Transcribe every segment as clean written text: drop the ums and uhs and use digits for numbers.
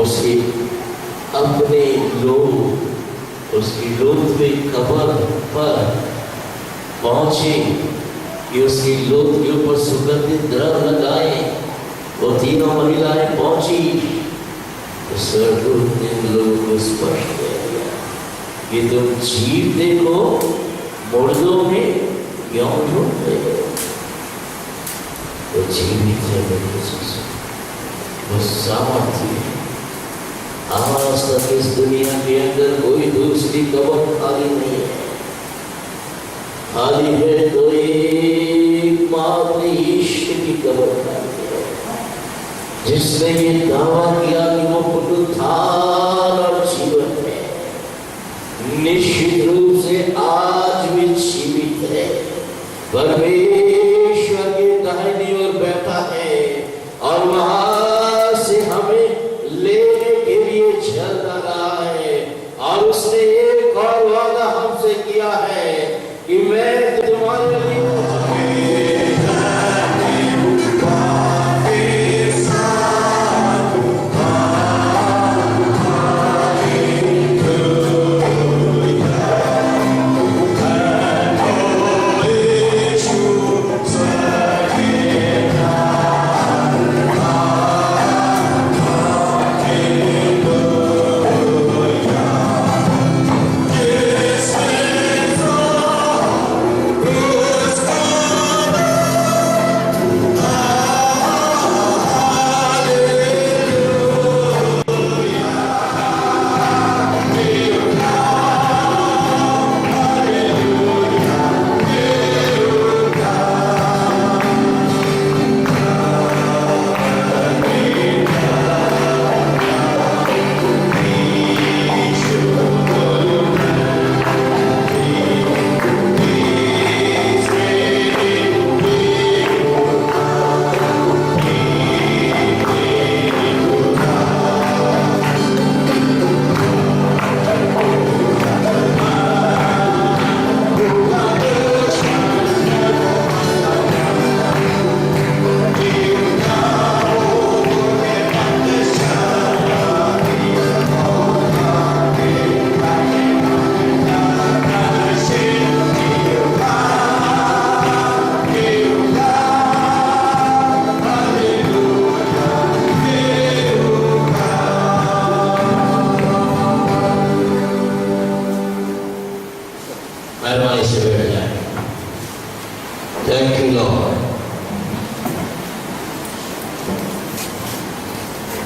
उसके अपने लोग उसकी लोथवे कब्र पर पहुंचे कि उसकी लोथ के ऊपर सुगंधित द्रव्य लगाए। वो तीनों महिलाएं पहुंची तो स्वर्गदूत ने लोगों को स्पष्ट कर दिया कि तुम जीव देखो, मुर्दों में क्यों ढूंढ रहे हो? वो जीवित है, वो सामर्थ्य है। आज तक इस दुनिया के अंदर कोई दूसरी कब्र खाली नहीं है, खाली है तो एकमात्र ईश्वर की कब्र खाली है, जिसने ये दावा किया कि वो पुनरुत्थान और जीवन है। निश्चित रूप से आज भी जीवित है, परमेश्वर के दाहिनी ओर बैठा है और वहां से हमें लेने के लिए चल रहा है। और उसने एक और वादा हमसे किया है कि मैं तुम्हारे लिए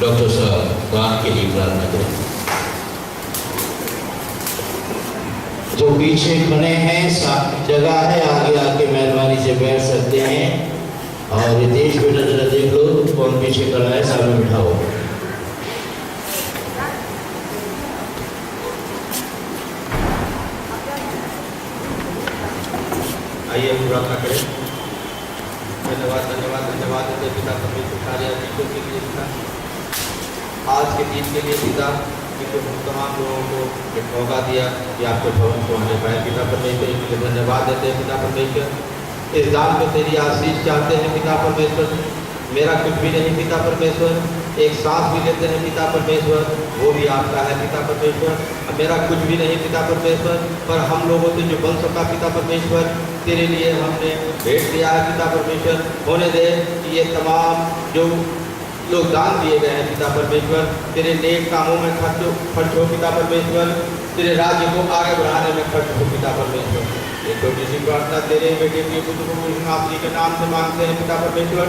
डॉक्टर साहब बात के लिए प्रार्थना करें। जो पीछे खड़े हैं जगह है, आगे आके मेहरबानी से बैठ सकते हैं। और रितेश बेटा जरा देख लो कौन पीछे खड़ा है, सामने बिठाओ। आइए प्रार्थना करें। धन्यवाद धन्यवाद धन्यवाद पिता परमेश्वर कार्य के लिए पिता, आज के दिन के लिए पिता, क्योंकि हम तमाम लोगों को एक मौका दिया कि आपके भवन को आने पाए। पिता परमेश्वर के लिए धन्यवाद देते हैं पिता परमेश्वर। इस दान में तेरी आशीष चाहते हैं पिता परमेश्वर। मेरा कुछ भी नहीं पिता परमेश्वर, एक सांस भी लेते हैं पिता परमेश्वर, वो भी आपका है पिता परमेश्वर। मेरा कुछ भी नहीं पिता परमेश्वर, पर हम लोगों से जो बन सका पिता परमेश्वर, तेरे लिए हमने भेंट दिया है पिता परमेश्वर। होने दे कि ये तमाम जो लोग दान दिए गए हैं पिता परमेश्वर, तेरे नेक कामों में खर्च हो पिता परमेश्वर, तेरे राज्य को आगे बढ़ाने में खर्च हो पिता परमेश्वर। ये छोटी सी प्रार्थना तेरे बेटे के पुत्र के नाम से मांगते हैं पिता परमेश्वर।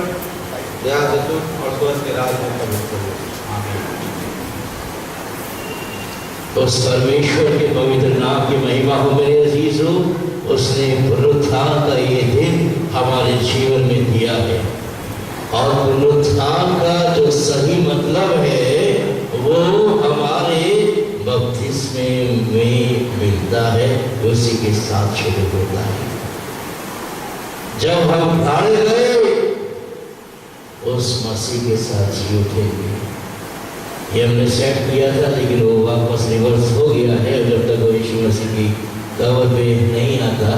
दया से तू और स्वर्ग के राज में प्रवेश करो। आमीन। उस परमेश्वर के पवित्र नाम की महिमा हो मेरे अजीजों। उसने पुनरुत्थान का ये दिन हमारे जीवन में दिया है, और पुनरुत्थान का जो सही मतलब है वो हमारे बपतिस्मे में मिलता है, उसी के साथ शुरू होता है। जब हम गाड़े गए उस मसीह के साथ जी उठेंगे। ये हमने सेट किया था, लेकिन वो वापस रिवर्स हो गया है। जब तक वो यीशु मसीह की कवर पे नहीं आता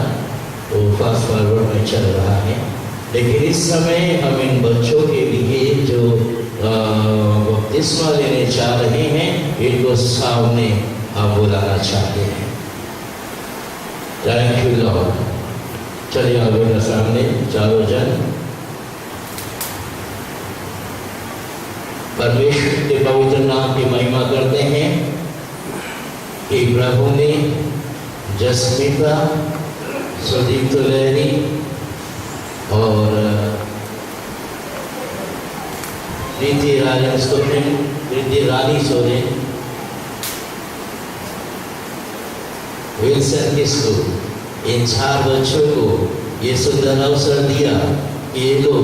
तो फास्ट फॉरवर्ड में चल रहा है। लेकिन इस समय हम इन बच्चों के लिए जो बपतिस्मा लेने चाह रहे हैं, इनको सामने हम बुलाना चाहते हैं। Thank you Lord. चलिए आप मेरे सामने चारों जन परमेश्वर के पवित्र नाम की महिमा करते हैं कि प्रभु ने जसमीता, सुदीप तुलहरी और प्रीति रानी सोरेन, विल्सन किस्कू, इन 4 बच्चों को ये सुंदर अवसर दिया कि ये लोग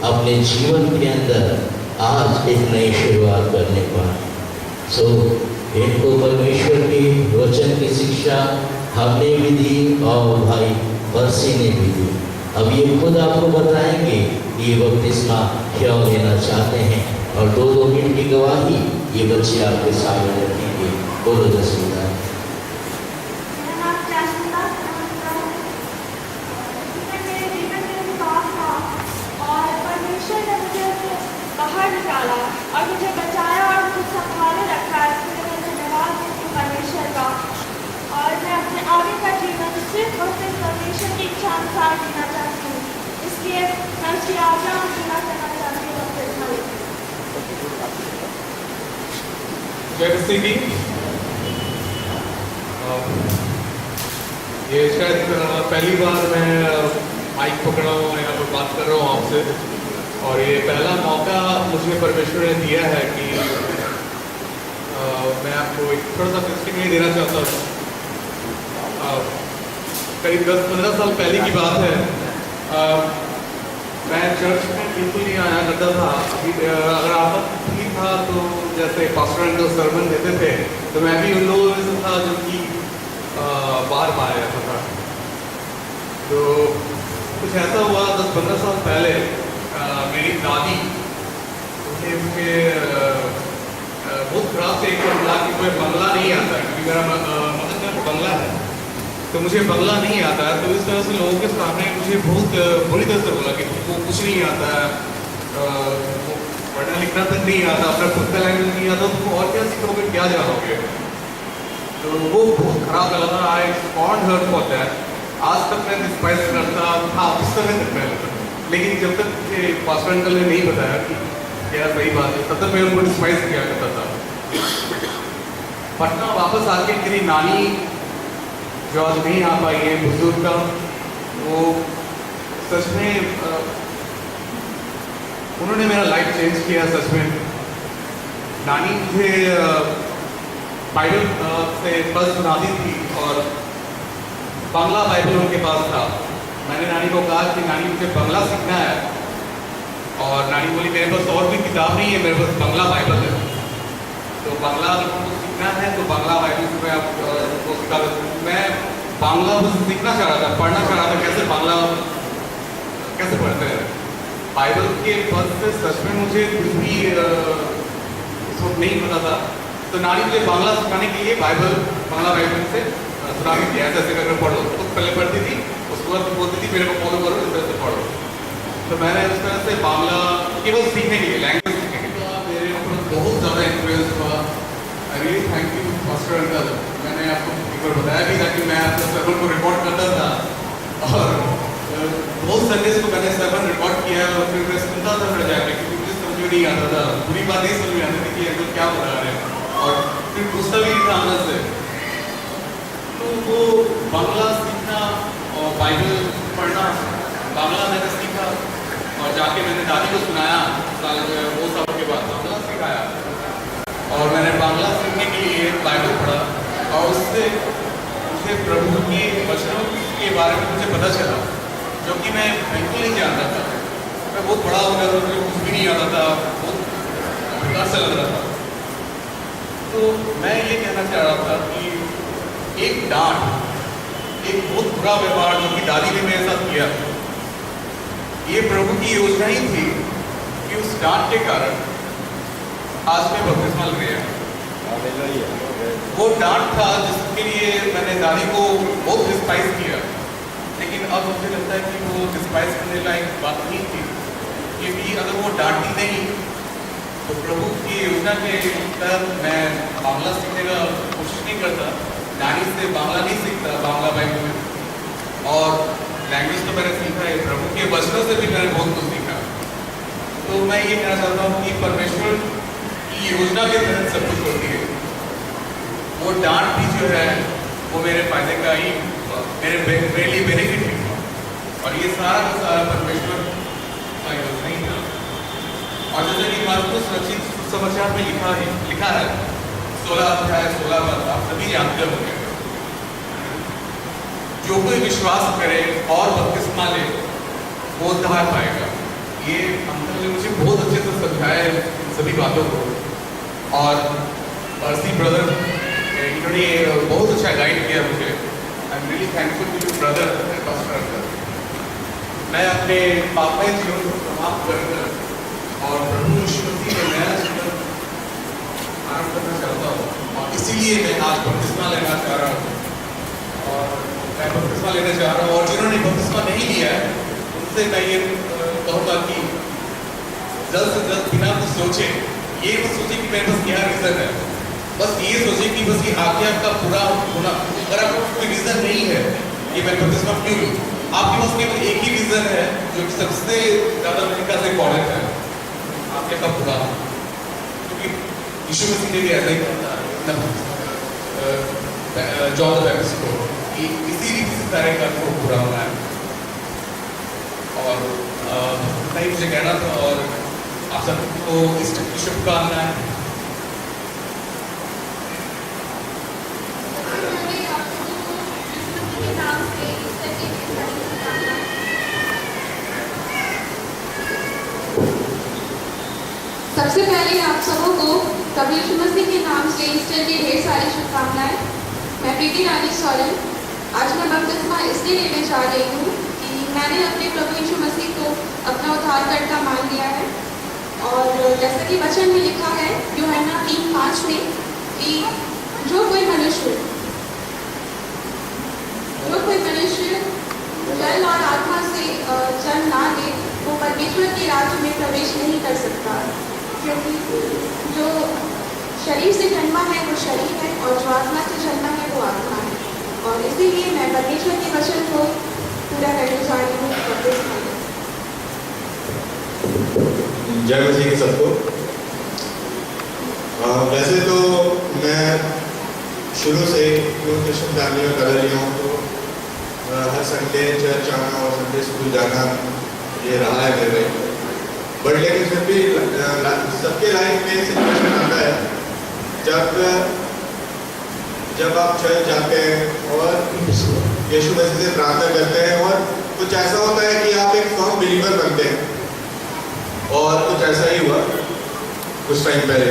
अपने जीवन के अंदर आज एक नई शुरुआत करने पाए। सो इनको परमेश्वर के वचन की शिक्षा हमने भी दी और भाई बरसी ने भी दी। अब ये खुद आपको बताएंगे ये बपतिस्मा क्यों लेना चाहते हैं और 2-2 मिनट की गवाही ये बच्चे आपके सामने रखेंगे। बोलो जसमीता। बाहर निकाला और मुझे बचाया और मुझे संभाले रखा है, इसके लिए मैं धन्यवाद देती हूँ परमेश्वर का। और मैं अपने आगे का जीवन सिर्फ और सिर्फ परमेश्वर की इच्छा अनुसार जीना चाहती हूँ, इसलिए मैं उसकी आज्ञा पूरा करना चाहती हूँ। जय मसीह की। ये शायद पहली बार मैं माइक पकड़ा हूँ और यहाँ पर बात कर रहा हूँ आपसे, और ये पहला मौका मुझे परमेश्वर ने दिया है कि मैं आपको एक थोड़ा सा टेस्टिमनी देना चाहता हूँ। करीब 10-15 साल पहले की बात है। मैं चर्च में बिल्कुल नहीं आया करता था। अगर आपका ठीक था तो जैसे पास्टर अंकल सरमन देते थे तो मैं भी उन लोगों में से था जो कि बार बार रहता था। तो कुछ ऐसा हुआ 10-15 साल पहले, मेरी दादी उन्हें मुझे बहुत खराब से एक बोला कि कोई बंगला नहीं आता है, क्योंकि मेरा मदद में बंगला है तो मुझे बंगला नहीं आता है। तो इस तरह से लोगों के सामने मुझे बहुत बुरी तरह से बोला कि तुमको कुछ नहीं आता है, पढ़ना लिखना तक नहीं आता, अपना खुद का लैंग्वेज नहीं आता, तुम और क्या सीखोगे, क्या जानोगे। तो वो बहुत खराब लगा था। I can't hurt for that. आज तक मैं डिस्पाइस करता था उस समय तक मैं, लेकिन जब तक मुझे पास्टर अंकल ने नहीं बताया कि क्या सही बात है, तब तक मैं उनको डिस्पाइस किया करता था। पटना वापस आके मेरी नानी जो आज नहीं आ पाई है, बुजुर्ग का, वो सच में उन्होंने मेरा लाइफ चेंज किया सच में। नानी मुझे बाइबल से पढ़ सुनाती थी और बांग्ला बाइबल उनके पास था। मैंने नानी को कहा कि नानी मुझे बांग्ला सीखना है, और नानी बोली मेरे पास और भी किताब नहीं है, मेरे पास बांग्ला बाइबल है। तो बांग्ला अगर तुमको सीखना है तो बांग्ला बाइबल से मैं आपको सिखा देता हूँ। मैं बांग्ला बस सीखना चाह रहा था, पढ़ना चाह रहा था, कैसे बांग्ला कैसे पढ़ते हैं। बाइबल के पद से सच में मुझे कुछ भी उस वक्त नहीं पता था। तो नानी मुझे बांग्ला सिखाने के लिए बांग्ला बाइबल से सुना के दिया, ऐसे करके पढ़ो। तो पहले पढ़ती थी, उसके बाद बोलती थी मेरे को फॉलो करो, इस तरह से पढ़ो। तो मैंने उस तरह से बांग्ला केवल सीखने के लिए, लैंग्वेज सीखने के लिए मेरे ऊपर बहुत ज़्यादा इन्फ्लुएंस हुआ। I really thank you pastor uncle. मैंने आपको एक बार बताया भी था कि मैं अपने सर्वन को रिकॉर्ड करता था, और बहुत संदेश को मैंने सर्वन रिकॉर्ड किया और फिर मैं सुनता था फिर जाकर, क्योंकि मुझे समझ में नहीं आता था, पूरी बात नहीं समझ में आती थी कि अंकल क्या बता रहे हैं, और फिर पूछता भी नहीं था अंदर से। तो वो बांग्ला सीखना और बाइबल पढ़ना, बांग्ला मैंने सीखा और जाके मैंने दादी को सुनाया। वो साल के बाद बांग्ला सिखाया, और मैंने बांग्ला सीखने के लिए बाइबल पढ़ा, और उससे मुझे प्रभु के वचनों के बारे में मुझे पता चला, जो कि मैं बिल्कुल नहीं जानता था। मैं बहुत बड़ा हो गया था, मुझे कुछ भी नहीं आता था, बहुत बेकार से लग रहा था। तो मैं ये कहना चाह रहा था कि एक डांट, एक बहुत बुरा व्यवहार जो कि दादी ने मेरे साथ किया, ये प्रभु की योजना ही थी कि उस डांट के कारण आज मैं बपतिस्मा ले गया। वो डांट था जिसके लिए मैंने दादी को बहुत डिस्पाइस किया, लेकिन अब मुझे लगता है कि वो डिस्पाइस करने लायक बात नहीं थी, क्योंकि अगर वो डांटती नहीं तो प्रभु की योजना के तहत मैं बांग्ला सीखने का कोशिश नहीं करता, नानी से बांग्ला नहीं सीखता बांग्ला बाइबल में। और लैंग्वेज तो मैंने सीखा है, प्रभु के वचनों से भी मैंने बहुत कुछ सीखा। तो मैं ये कहना चाहता हूँ कि परमेश्वर की योजना के तहत सब कुछ होती है। वो डांट भी जो है वो मेरे फायदे का ही, मेरे लिए बेनिफिट ही था। और ये सारा का सारा परमेश्वर का योजना ही था। और जैसे कि मार्कुस रचित समाचार में लिखा है 16 अध्याय 16 पद, आप सभी जानते होंगे, जो कोई विश्वास करे और बपतिस्मा ले वो उद्धार पाएगा। ये अंकल ने मुझे बहुत अच्छे से समझाया है इन सभी बातों को। और अर्सी ब्रदर इन्होंने बहुत अच्छा गाइड किया मुझे। I am really thankful to you brother and pastor uncle. मैं अपने पापा जीवन को समाप्त कर और प्रभु यीशु मसीह में नया जीवन आरंभ करना चाहता हूँ। और इसीलिए मैं आज बपतिस्मा लेना चाह रहा हूँ। और मैं बपतिस्मा लेना चाह रहा हूँ। और जिन्होंने बपतिस्मा नहीं लिया है उनसे मैं ये कहूँगा कि जल्द से जल्द बिना कुछ सोचे, ये मत सोचे कि मेरे पास क्या रीजन है, बस ये सोचे कि बस ये आज्ञा का पूरा होना। अगर आपको कोई रीजन नहीं है कि मैं बपतिस्मा क्यों लूँ, आपके पास केवल एक ही रीजन है जो कि सबसे ज्यादा तरीका से इम्पोर्टेंट है, आज्ञा का पूरा होना। क्योंकि यीशु मसीह ने भी ऐसा ही कहा जॉन द बैप्टिस्ट को कि इसी रीति से सारे कार्य को पूरा होना है। और नहीं मुझे कहना था। और आप सबको इस की शुभकामनाएं। सबसे पहले आप सबों को प्रभु यीशु मसीह के नाम से ईस्टर की ढेर सारी शुभकामनाएं। मैं प्रीति रानी सोलन। आज मैं बपतिस्मा इसलिए लेने जा रही हूँ कि मैंने अपने प्रभु यीशु मसीह को अपना उद्धारकर्ता मान लिया है। और जैसा कि वचन में लिखा है यूहन्ना 3:5 में कि जो कोई मनुष्य जल और आत्मा से जन्म ना ले वो परमेश्वर के राज्य में प्रवेश नहीं कर सकता। क्योंकि जो शरीर से जन्मा है वो शरीर है और जो आत्मा से जन्मा है वो आत्मा है। और इसीलिए मैं परमेश्वर के वचन को पूरा करने जा रही हूँ। जय मसीह के सबको। वैसे तो मैं शुरू से क्रिश्चियन फैमिली में कर रही हूँ, तो हर संडे चर्च आना और संडे स्कूल जाना ये रहा है मेरे। बट लेकिन फिर भी सबके लाइफ में सिचुएशन आता है जब आप चर्च जाते हैं और यीशु मसीह से प्रार्थना करते हैं और कुछ ऐसा होता है कि आप एक फर्म बिलीवर बनते हैं। और कुछ ऐसा ही हुआ कुछ टाइम पहले।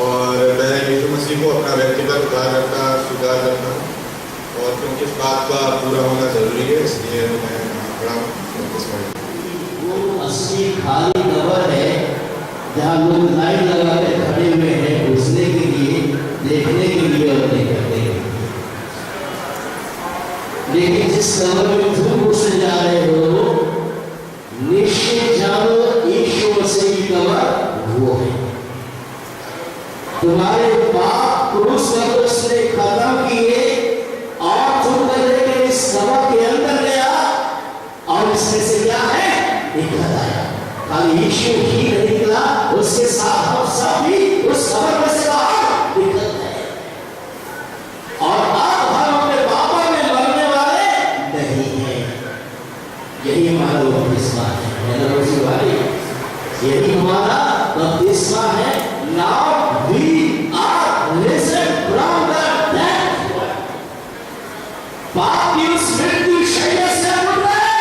और मैं यीशु मसीह को अपना व्यक्तिगत उद्धारकर्ता स्वीकार करता हूँ। और क्योंकि इस बात का पूरा होना जरूरी है, इसलिए मैं बड़ा वो असली खाली कबर है जहाँ लोग लाइन लगा के खड़े हुए हैं घुसने के लिए, देखने के लिए और नहीं करने के लिए। लेकिन जिस कबर में तुम घुसने जा रहे हो निश्चित जानो यीशु मसीह की कबर वो है। तुम्हारे पाप क्रूस पर उसने खत्म किए और तुमको लेकर इस कबर के अंदर गया और इसमें से क्या है निकल आया। खाली यीशु ही नहीं निकला, उसके साथ हम सब भी उस कबर में से बाहर निकल गए। और अब हम अपने पापों में मरने वाले नहीं हैं। यही हमारा बपतिस्मा है। यही हमारा बपतिस्मा है। Now we are risen from the dead। पाप की उस मृत्यु शैया से उठ गए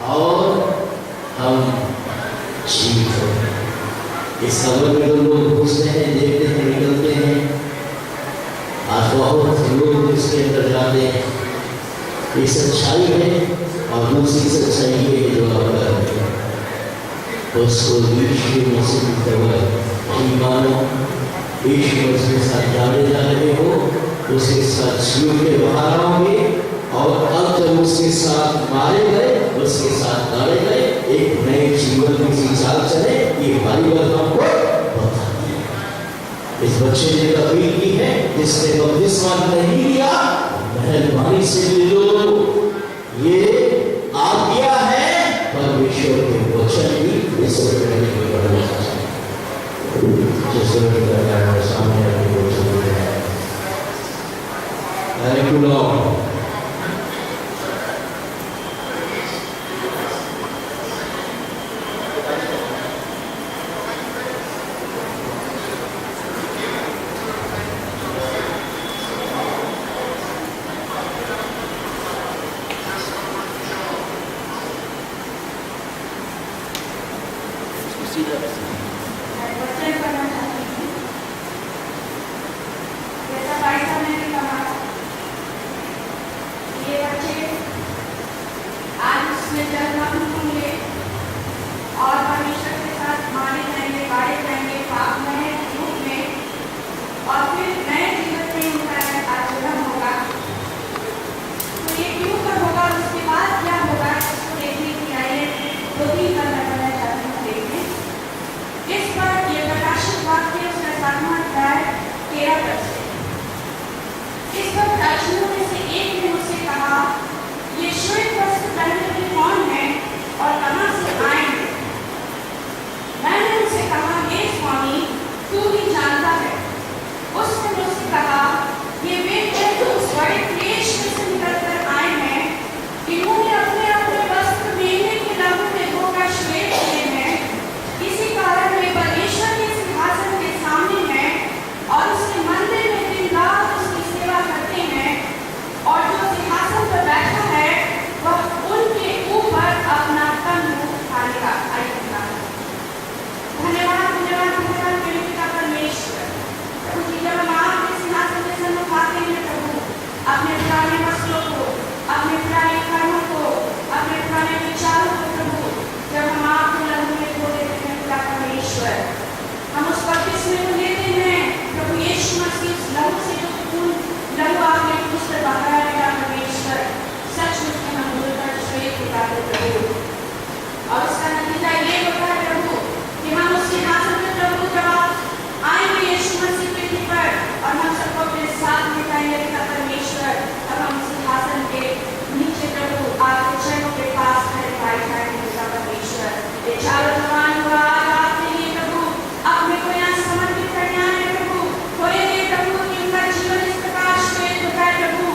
और हम जीवित हो गए। इस कब्र में लोग घुसते हैं, देखते हैं, निकलते हैं। आज बहुत लोग इसके अंदर जाते हैं। ये सच्चाई है। और दूसरी सच्चाई है जो आप उसको यीशु मसीह की मानो। यीशु मसीह के साथ जाने जा रहे हो, उसके साथ जीव के बाहर आओगे। और अब जब उसके साथ मारे गए, उसके साथ गाड़े गए, एक नए जीवन की चाल भारी भरकम को बता दिया। इस बच्चे ने अपील की है, जिसने बपतिस्मा नहीं लिया मेहरबानी से ले लो। ये आज्ञा है परमेश्वर के वचन की, इस वचन की भरोसा जिस वचन सामने आपको वचन है। Thank you Lord. और परमेश्वर के साथ माने जाएंगे, गाड़े जाएंगे पाप में, धूप में, और फिर नए जीवन में उनका आचरण होगा। तो ये क्यों कर होगा, उसके बाद क्या होगा, इसको देखने की आइए 2-3 करना करना चाहती हूँ देखने। इस पर ये प्रकाशित वाक्य उसका 7वां अध्याय 13 पद से। इस पर प्राचीनों में से एक ने मुझसे कहा, ये श्वेत वस्त्र पहने हुए कौन है और कहाँ से आएंगे? मैंने उनसे कहा, हे स्वामी, तू ही जानता है। उसने मुझसे कहा, ये वे हैं जो उस बड़े क्लेश में से निकलकर आए हैं। इन्होंने अपने अपने वस्त्र मेढ़े के लहू में धोकर श्वेत किए हैं। इसी कारण वे परमेश्वर के सिंहासन के सामने हैं और उसके मंदिर में दिन रात उसकी सेवा करते हैं। और जो सिंहासन पर बैठा है वह उनके ऊपर अपना तन उठाएगा। धन्यवाद धन्यवाद धन्यवाद मेरे पिता परमेश्वर। प्रभु जी, जब हम आपके सिंहासन के सम्मुख आते हैं प्रभु, अपने पुराने वस्त्रों को, अपने पुराने कर्मों को, अपने पुराने विचारों को प्रभु, जब हम आपके लहू में धो देते हैं पिता परमेश्वर, हम उस बपतिस्मे को लेते हैं प्रभु यीशु मसीह। उस लहू से जो खून लहू आपने क्रूस पर बहाया पिता परमेश्वर, सचमुच में हम धुलकर श्वेत दिखाते प्रभु। और उसका नतीजा ये होता है प्रभु कि हम उस सिंहासन पे प्रभु जब आएंगे यीशु मसीह के ऊपर और हम सबको अपने साथ बिठाएंगे पिता परमेश्वर, तब हम सिंहासन के नीचे प्रभु आपके चरणों के पास खड़े पाए जाएंगे पिता परमेश्वर। ये चारों जवान हुआ आज आपके लिए प्रभु अपने को यहाँ समर्पित करने आए प्रभु। खोलेंगे प्रभु कि उनका जीवन इस प्रकार श्वेत होता है प्रभु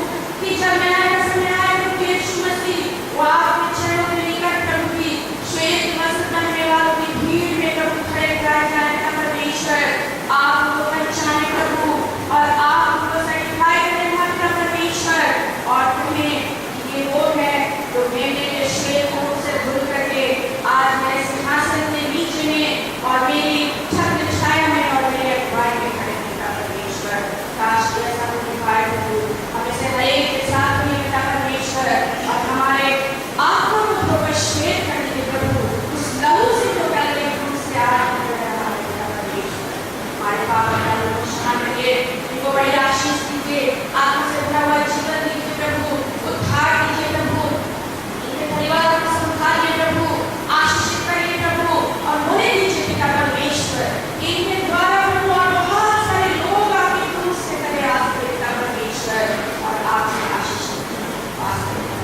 कि जब मैं आया समय आए प्रभु यीशु मसीह, वो आपके चरणों के निकट प्रभु की श्वेत वस्त्र पहनने वालों की भीड़ में प्रभु खड़े कराए जाए परमेश्वर। आप उनको पहचाने प्रभु और आप उनको सर्टिफाई करें पिता परमेश्वर। और तुम्हें ये वो है जो मेरे श्वेत रूप से धुल करके आज मेरे सिंहासन के नीचे में और मेरी छत्र छाया में और मेरे अगुवाई में खड़े पिता परमेश्वर। काश ऐसा दिखाए प्रभु, हमें से हर एक के साथ में पिता परमेश्वर, और हमारे आत्मा को धोकर श्वेत करने के प्रभु उस लहू से जो पहले से आरंभ कर रहा है पिता परमेश्वर। हमारे पाप का शांत करिए, इनको बड़ी आशीष दीजिए, आत्मा से भरा हुआ जीवन दीजिए प्रभु, उद्धार दीजिए प्रभु, इनके परिवार को संभालिए प्रभु, आशीषित करिए प्रभु और होने दीजिए पिता परमेश्वर। इनके द्वारा प्रभु और बहुत सारे लोग आपके क्रूस से करे आते पिता परमेश्वर और आपसे आशीष पास करें।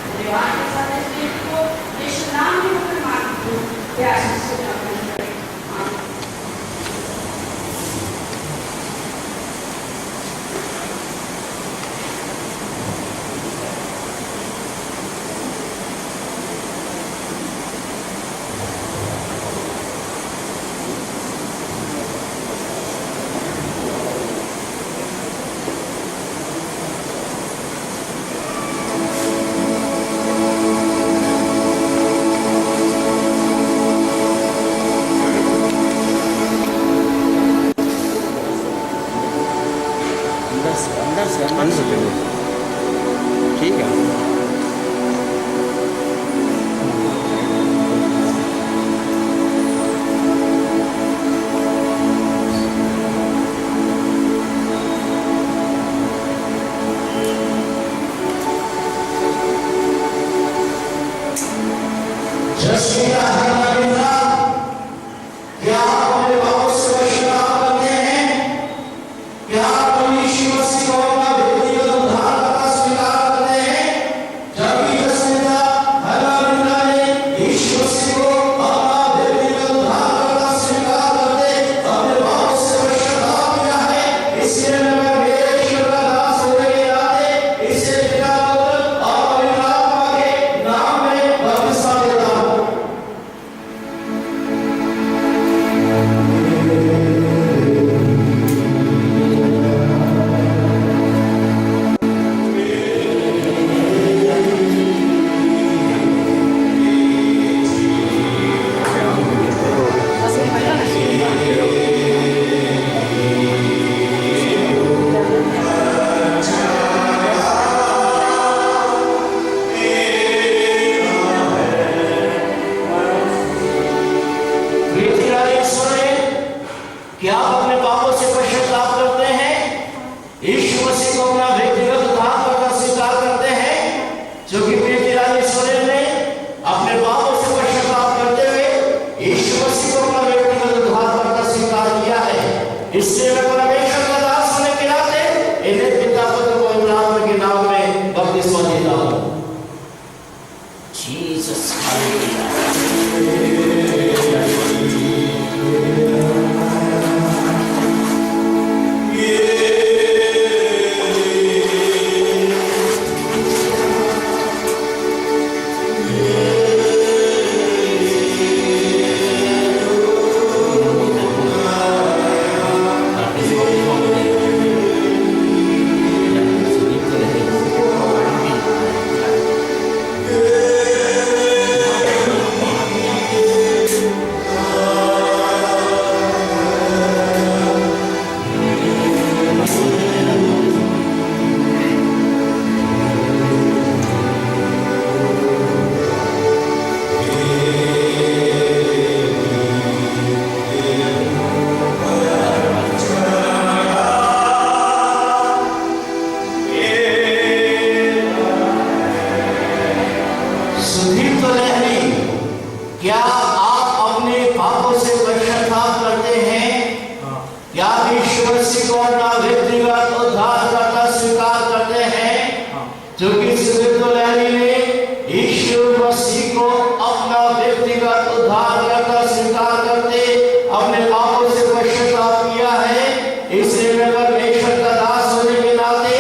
धन्यवाद के साथ इस दिन को यीशु नाम में होकर मांगती हूँ, प्यार से सुन ठीक है। क्या आप अपने पापों से पश्चाताप करते हैं? क्या यीशु मसीह को अपना व्यक्तिगत उद्धारकर्ता स्वीकार करते हैं? जो कि लहरी ने यीशु मसीह को अपना व्यक्तिगत उद्धारकर्ता स्वीकार करते अपने पापों से पश्चाताप किया है। इसलिए मैं परमेश्वर का दास होने के नाते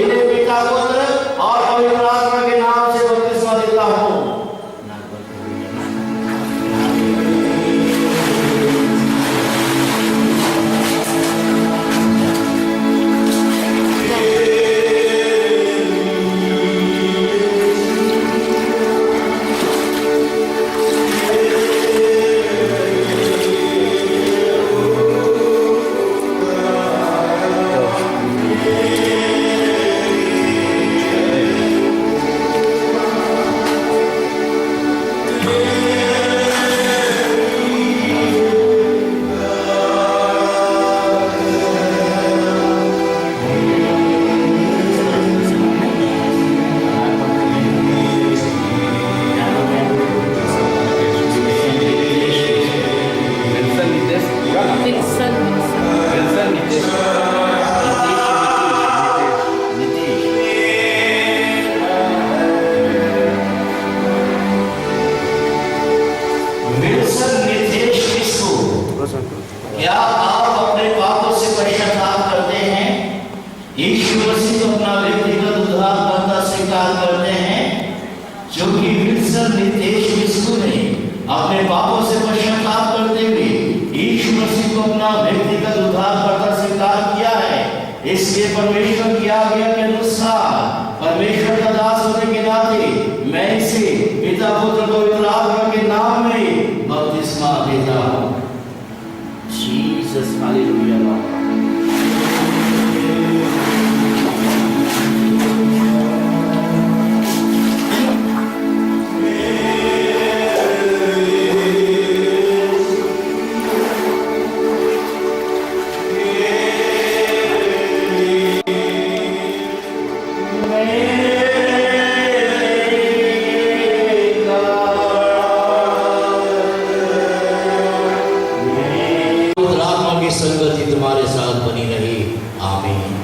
इन्हें पिता, पुत्र और पवित्र आत्मा के नाम से बपतिस्मा देता हूँ। क्या आप अपने पापों से पश्चाताप करते हैं? यीशु मसीह को अपना व्यक्तिगत उद्धारकर्ता स्वीकार करते हैं? जो कि विल्सन नितेश विस्कू ने अपने पापों से पश्चाताप करते हुए यीशु मसीह को अपना व्यक्तिगत उद्धारकर्ता स्वीकार किया है। इसलिए परमेश्वर की आज्ञा के अनुसार परमेश्वर का दास होने के नाते मैं इसे पिता, पुत्र, पवित्र आत्मा के नाम में बपतिस्मा देता हूँ। Jesus, hallelujah. संगति तुम्हारे साथ बनी रही। आमीन।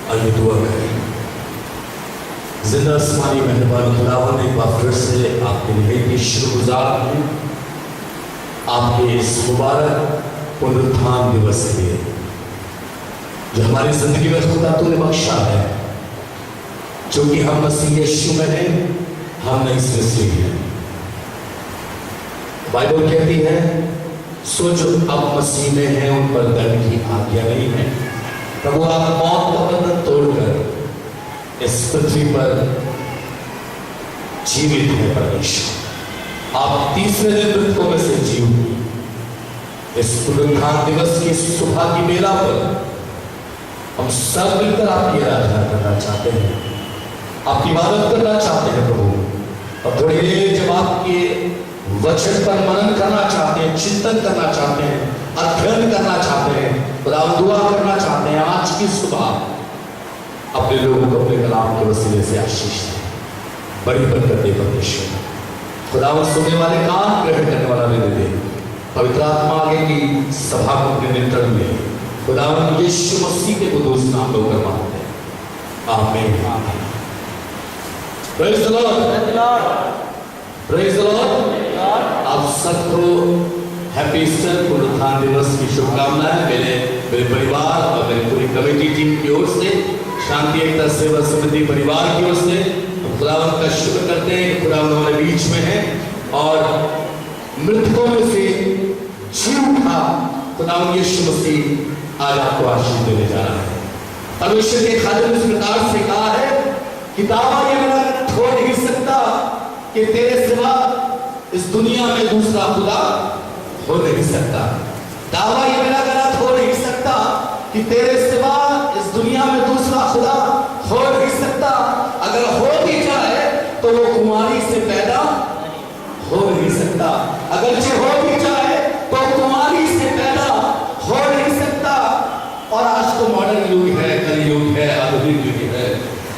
आइए दुआ करें। जिंदा आसमानी मेहरबान खुदावंद, एक बार फिर से आपके लिए की शुक्रगुजार हूं आपके इस मुबारक पुनरुत्थान दिवस के लिए जो हमारी जिंदगी में खुदा तूने बख्शा है। क्योंकि हम मसीह यीशु में हैं, हम नई सृष्टि हैं। बाइबल कहती है सो जो अब मसीह में है उन पर दंड की आज्ञा नहीं है। प्रभु आप मौत का बंधन तोड़कर इस पृथ्वी पर जीवित है। परमेश्वर आप तीसरे दिन मृतकों में से जी उठे। इस पुनरुत्थान दिवस की सुबह की बेला पर हम सब मिलकर आपकी आराधना करना चाहते हैं, आपकी इबादत करना चाहते हैं प्रभु। और थोड़ी देर जब आपके वचन पर मनन करना चाहते हैं, चिंतन करना चाहते हैं, अध्ययन करना चाहते हैं, खुदा दुआ करना चाहते हैं, आज की सुबह अपने लोगों को अपने कलाम के वसीले से आशीष दें, बड़ी बरकत दे परमेश्वर। खुदा सुनने वाले कान, ग्रहण करने वाला भी दे। पवित्र आत्मा आगे की सभा को अपने नियंत्रण में खुदा यीशु मसीह के कुदूस नाम लो कर मांगते हैं। आमीन। Praise the Lord. Praise the Lord. आप सबको हैप्पी ईस्टर पुनरुत्थान दिवस की शुभकामनाएं मेरे परिवार और मेरी पूरी कमेटी टीम की ओर से, शांति एकता सेवा समिति परिवार की ओर से खुदावंद का शुक्र करते हैं कि खुदावंद हमारे बीच में है और मृतकों में से जी उठा खुदावंद यीशु मसीह आज आपको आशीष देने जा रहा है। परमेश्वर के खादिम इस प्रकार से कहा है कि दावा ये मेरा हो नहीं सकता कि तेरे सिवा इस दुनिया में दूसरा खुदा हो नहीं सकता। दावा ये मेरा गलत हो नहीं सकता कि तेरे सिवा इस दुनिया में दूसरा खुदा हो नहीं सकता। अगर हो भी जाए तो वो कुमारी से पैदा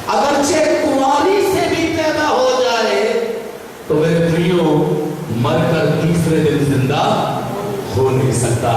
अगरचे कुंवारी से भी पैदा हो जाए तो मेरे प्रियो मरकर तीसरे दिन जिंदा हो नहीं सकता।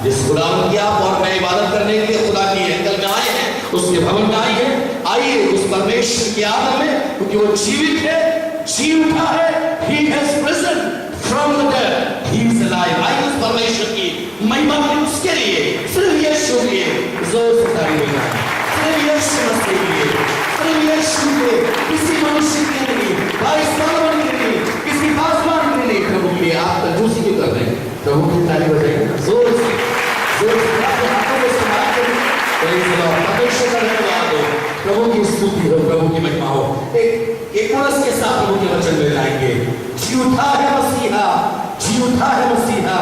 जिस खुदा की आप और मैं इबादत करने के लिए खुदा की हैकल में आए हैं, उसके भवन में आए हैं, आइए उस परमेश्वर की आदर में, क्योंकि वो जीवित है, जी उठा है। He has risen from the dead, he is alive। आइए उस परमेश्वर की महिमा करें, उसके लिए, सिर्फ यीशु के लिए जोर से ताली बजाएं, सिर्फ यीशु मसीह के लिए, सिर्फ यीशु के, किसी मनुष्य के लिए, भाई सलोमन के लिए, किसी पासवान के लिए, प्रभु के लिए। आप कंजूसी क्यों कर रहे हैं? प्रभु की ताली बजाएंगे जोर से, जोर से अपने हाथों में इस्तेमाल करें। परमेश्वर का धन्यवाद हो, प्रभु की स्तुति हो, प्रभु की महिमा हो। एक उड़स के साथ प्रभु के वचन में लाएंगे। जी उठा है मसीहा, जी उठा है मसीहा,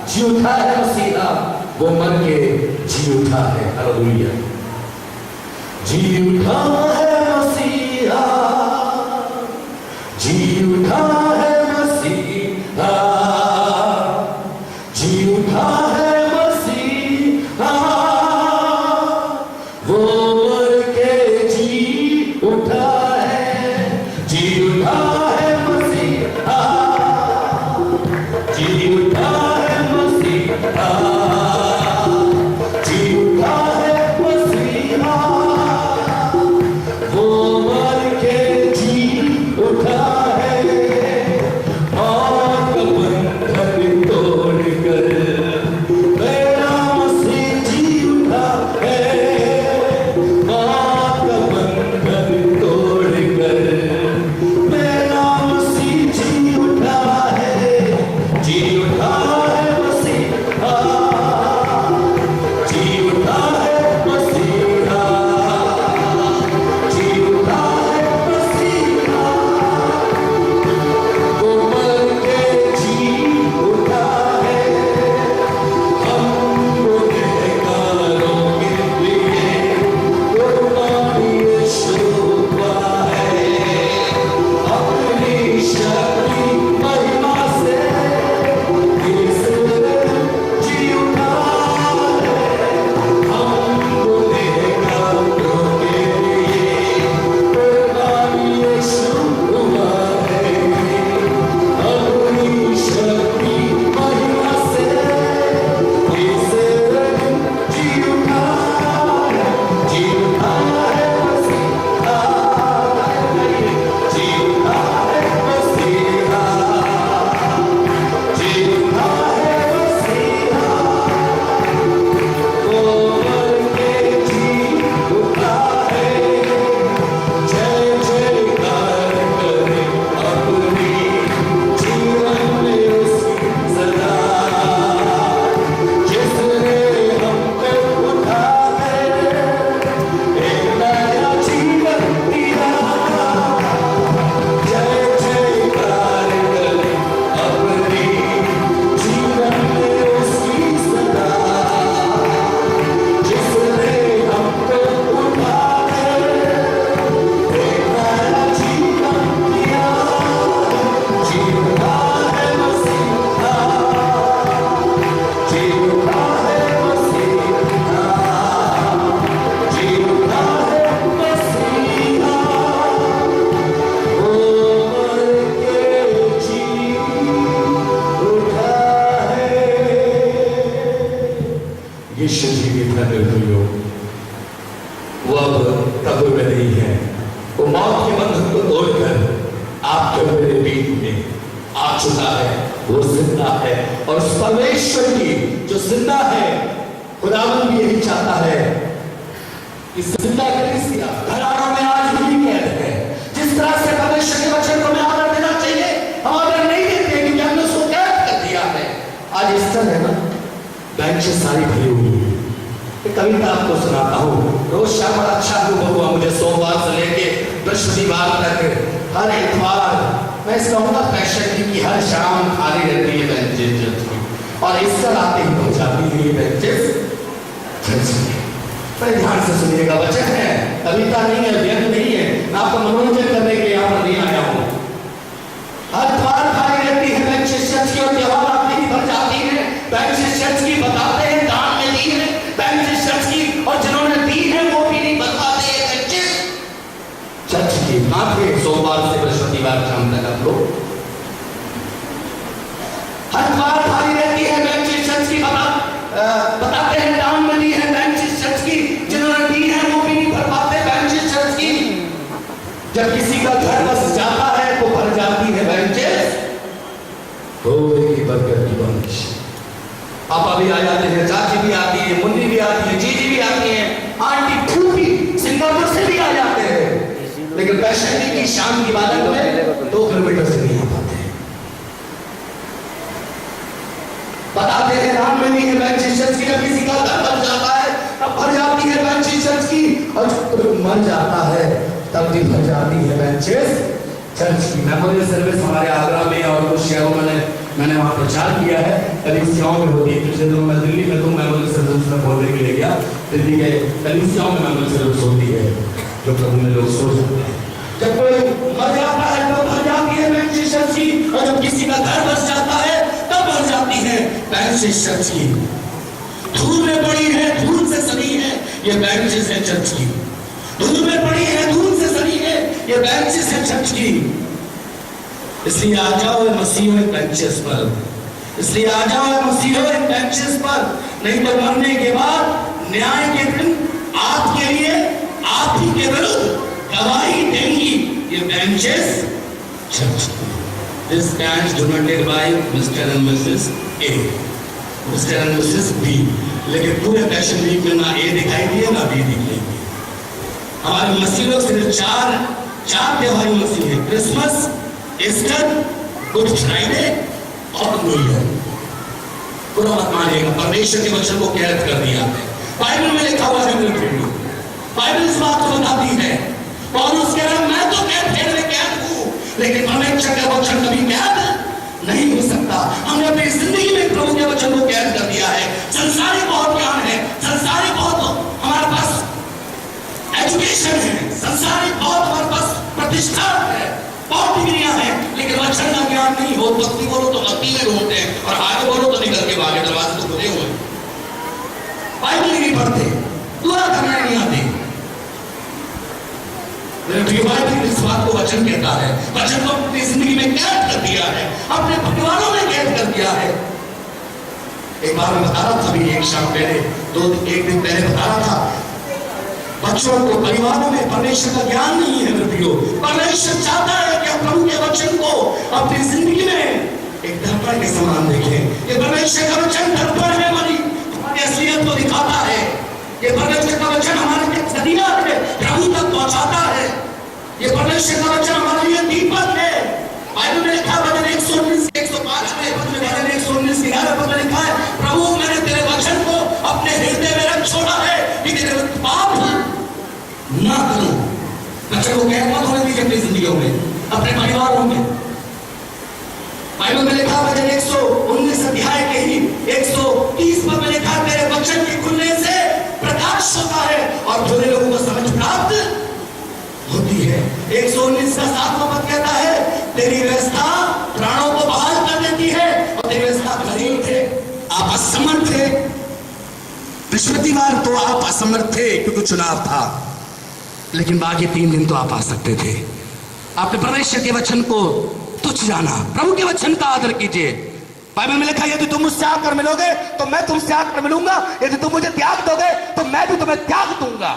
जी उठा है मसीहा, वो मर के जी उठा है। हालेलुया। जी उठा है मसीहा, जी उठा है मसीहा, जी उठा है मसीहा, वो मर के जी उठा है, जी उठा है मसीहा, जी उठा है मसीहा, जी उठा है मसीहा, वो मर के जी उठा है। और बंधन तोड़ कर मेरा मसीह जी उठा है, और बंधन तोड़ कर मेरा मसीह जी उठा है, जी उठा है मसीहा, जी उठा है मसीहा, जी उठा है मसीहा, वो मर के जी उठा है। हमको गुनहगारों के लिए कुर्बानी यीशु हुआ है, अपनी शक्ति महिमा से इसने जी उठा है। हमको गुनहगारों के लिए कुर्बानी यीशु हुआ है, अपनी शक्ति महिमा से इसने जी उठा है, जी उठा है मसीहा, जी उठा है मसीहा, जी उठा है मसीहा, वो मर के जी उठा है। जय जयकार करें अपनी जीवन में उसकी सदा, जिसने हम पे उठा है, एक नया जीवन दिया। जय जयकार करें अपनी जीवन में उसकी सदा, जिसने हम पे उठा है, एक नया जीवन दिया। जी उठा है मसीहा, जी उठा है मसीहा, जी उठा है मसीहा, वो मर के जी उठा है। यीशु जीवित है मेरे प्रियो, वो अब कब्र में नहीं है। वो मौत के बंधन को तोड़कर आपके मेरे बीच में आ चुका है, वो जिंदा है। और उस परमेश्वर की जो जिंदा है, खुदावन भी यही चाहता है कि जिंदा कलीसिया घरानों में आज भी कैद है। जिस तरह से परमेश्वर के वचन को हमें आदर देना चाहिए, हम आदर नहीं देते क्योंकि हमने उसको कैद कर दिया है। आज इस तरह है ना, बेंचेस सारी भरी हुई है। एक कविता आपको सुनाता हूँ। रोज शाम बड़ा अच्छा अनुभव हुआ मुझे, सोमवार से लेके बृहस्पतिवार तक हर इतवार मैं इस कहूँगा फैशन की हर शाम खाली रहती है बेंचेस की, और ईस्टर आते ही हो जाती है ये बेंचेस चर्च में। बड़े ध्यान से सुनिएगा, वचन है, कविता नहीं है, व्यंग नहीं है, मैं आपका मनोरंजन करने के लिए यहाँ पर नहीं आया हूँ। हर द्वार खाली रहती है बेंचेस चर्च की, और त्योहार आते ही भर जाती है बेंचेस चर्च की। बताते हैं दान में दी है बेंचेस चर्च की, और जिन्होंने दी है वो भी नहीं बताते हैं बेंचेस। कहाँ थे सोमवार से बृहस्पतिवार शाम तक आप लोग? हर बार खाली रहती है बेंचेस चर्च की। बताते हैं दान में दी है बेंचेस चर्च की, जिन्होंने दी है वो भी नहीं भर पाते बेंचेस चर्च की। जब किसी का घर बस जाता है तो भर जाती है बेंचेस। की बरकत की बारिश। पापा भी आ जाते हैं, चाची भी आती है, मुन्नी भी आती है, जीजी भी आती है, आंटी फूफी सिंगापुर से भी आ जाते हैं, लेकिन वैशाली की शाम की इबादत में 2 किलोमीटर से नहीं आ पाते। बताते हैं राम में नहीं है बेंचेस चर्च की। जब किसी का घर बन जाता है तब भर जाती है बेंचेस चर्च की, और जब मर जाता है तब भी भर जाती है बेंचेस चर्च की। मेमोरियल सर्विस हमारे आगरा में और कुछ शहरों में मैंने वहाँ प्रचार किया है, कलीसियाओं में होती है। पिछले दिनों मैं दिल्ली में मेमोरियल सर्विस में बोलने के लिए गया। दिल्ली के कलीसियाओं में मेमोरियल सर्विस होती है, जो प्रभु में लोग सो जाते हैं। जब कोई मर जाता है तो भर जाती है बेंचेस चर्च की, और जब किसी का घर बस जाता है तब भर जाती है बेंचेस चर्च की। धूल में पड़ी है, धूल से सनी है, ये बेंचेस है चर्च की। धूल में पड़ी है, धूल से सनी है, ये बेंचेस है चर्च की। इसलिए आ जाओ मसीह बेंचेस पर, इसलिए आ जाओ मसीह बेंचेस पर। नहीं तो मरने के बाद न्याय के दिन आपके लिए, आप ही के विरुद्ध गवाही देंगी ये benches church. This bench donated by Mr. and Mrs. A, Mr. and Mrs. B। लेकिन पूरे पैशन वीक में ना ए दिखाई दिए ना बी दिखाई दिए। हमारे मसीह लोग सिर्फ चार त्योहार मसीह है, क्रिसमस, ईस्टर, गुड फ्राइडे और न्यू ईयर। बुरा मत मानिएगा, परमेश्वर के वचन को कैद कर दिया है। बाइबल में लिखा हुआ है, बाइबल इस बात को बताती है। पौलुस कह रहा मैं तो कैद हूं, लेकिन परमेश्वर का वचन कभी कैद नहीं हो सकता। हमने अपनी जिंदगी में प्रभु के वचन को कैद कर दिया है। संसारी बहुत ज्ञान है, संसारी बहुत हमारे पास एजुकेशन है, संसारी बहुत हमारे पास प्रतिष्ठा है, बहुत डिग्रियां हैं, लेकिन वचन का ज्ञान नहीं हो। भक्ति बोलो तो भक्ति में ढूंढते हैं, और आगे बोलो तो निकल के भागे, दरवाजे तो खुले हुए। बाइबल नहीं पढ़ते, दुआ करना नहीं आते। इस बात को वचन कहता है, वचन को अपनी जिंदगी में कैद कर दिया है, अपने परिवारों में कैद कर दिया है। एक बार मैं बता रहा था, अभी एक शाम पहले, एक दिन पहले बता रहा था, बच्चों को परिवारों में परमेश्वर का ज्ञान नहीं है। परमेश्वर चाहता है कि प्रभु के वचन को अपनी जिंदगी में एक दर्पण के समान देखें। ये परमेश्वर का वचन दर्पण है, हमारी असलियत को दिखाता है। ये परमेश्वर का वचन हमारे नदियां है, प्रभु तक पहुंचाता है। ये परमेश्वर का वचन हमारे लिए दीपक है। बाइबल में लिखा वचन 119 105 में, वचन 119 के 11 पद में लिखा है, प्रभु मैंने तेरे वचन को अपने हृदय में रख छोड़ा है कि तेरे पाप ना करूं। बच्चों को कैद मत होने दीजिए अपनी जिंदगियों में, अपने परिवारों में। बाइबल में लिखा वचन 119 अध्याय के ही 130 पद में लिखा, तेरे वचन के खुलने से प्रकाश होता है और बुरे लोगों को समझ प्राप्त होती है। 119 का 7वां पद कहता है, तेरी व्यवस्था प्राणों को बहाल कर देती है, और तेरी व्यवस्था गरीब थे, आप असमर्थ थे। बृहस्पतिवार तो आप असमर्थ थे क्योंकि चुनाव था, लेकिन बाकी 3 दिन तो आप आ सकते थे। आपने परमेश्वर के वचन को तुच्छ जाना, प्रभु के वचन का आदर कीजिए। बाइबल में लिखा, यदि तुम मुझसे आकर मिलोगे तो मैं तुमसे आकर मिलूंगा, यदि तुम मुझे त्याग दोगे तो मैं भी तुम्हें त्याग दूंगा।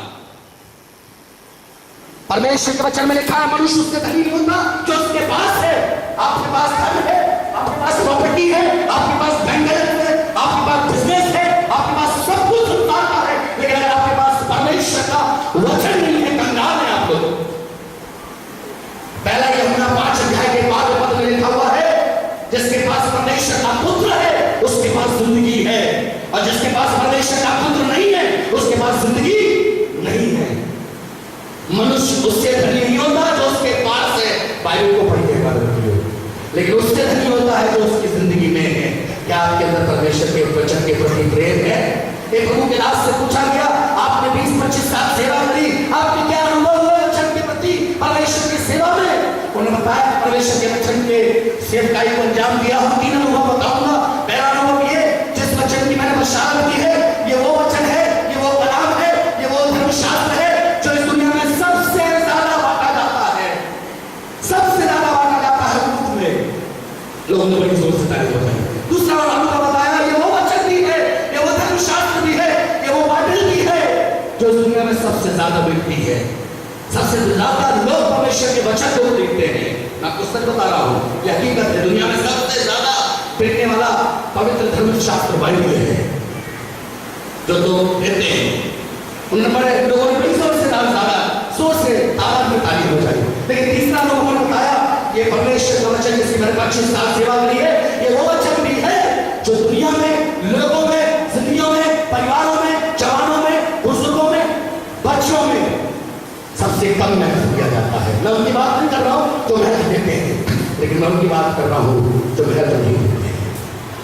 परमेश्वर के वचन में लिखा है, मनुष्य उससे धनी नहीं होता जो उसके पास है। आपके पास धन है, आपके पास प्रॉपर्टी है, आपके पास बैंक बैलेंस है, आपके पास बिजनेस है, आपके पास सब कुछ संसार का है, लेकिन अगर आपके पास परमेश्वर का वचन नहीं है, कंगाल है आप लोग। पहला यूहन्ना 5 अध्याय के 12 पद में लिखा हुआ है, जिसके पास परमेश्वर का पुत्र है उसके पास जिंदगी है, और जिसके पास परमेश्वर का पुत्र नहीं है उसके पास जिंदगी नहीं है। मनुष्य उससे धनी नहीं होता जो उसके पास है, बाइबल को पढ़ के पढ़िए, लेकिन उससे धनी होता है जो उसकी जिंदगी में है। क्या आपके अंदर परमेश्वर के वचन के प्रति प्रेम है? एक प्रभु के दास से पूछा गया, आपने 20-25 साल सेवा करी, आपके क्या अनुभव हुआ वचन के प्रति, परमेश्वर की सेवा में? उन्होंने बताया, परमेश्वर के वचन के सेवकाई को अंजाम दिया। हम 3 अनुभव बताऊंगा। पहला अनुभव ये, जिस वचन की मैंने बशारत की है, ये वो वचन है, ये वो कलाम है, ये वो धर्मशास्त्र है जो इस दुनिया में सबसे ज्यादा बांटा जाता है। ज्यादा बिकती है। सबसे ज्यादा लोग परमेश्वर के वचन को लिखते हैं। मैं पुस्तक बता रहा हूँ, ये हकीकत है। दुनिया में सबसे ज्यादा बिकने वाला पवित्र धर्मशास्त्र बाइबल है, जो तो कहते हैं उन बड़े लोगों ने बड़ी जोर से ज्यादा जोर से आवाज में ताली हो जाए। लेकिन तीसरा लोगों ने बताया ये परमेश्वर का वचन, जिसकी मैंने 25 साल सेवा करी है, ये वो वचन भी है जो दुनिया में लोगों में, जिंदगियों में, परिवारों में, जवानों में, बुजुर्गों में, बच्चों में सबसे कम महत्व दिया जाता है। मैं उनकी बात नहीं कर रहा हूँ जो महत्व देते हैं, लेकिन मैं उनकी बात कर रहा हूँ जो महत्व नहीं देते हैं।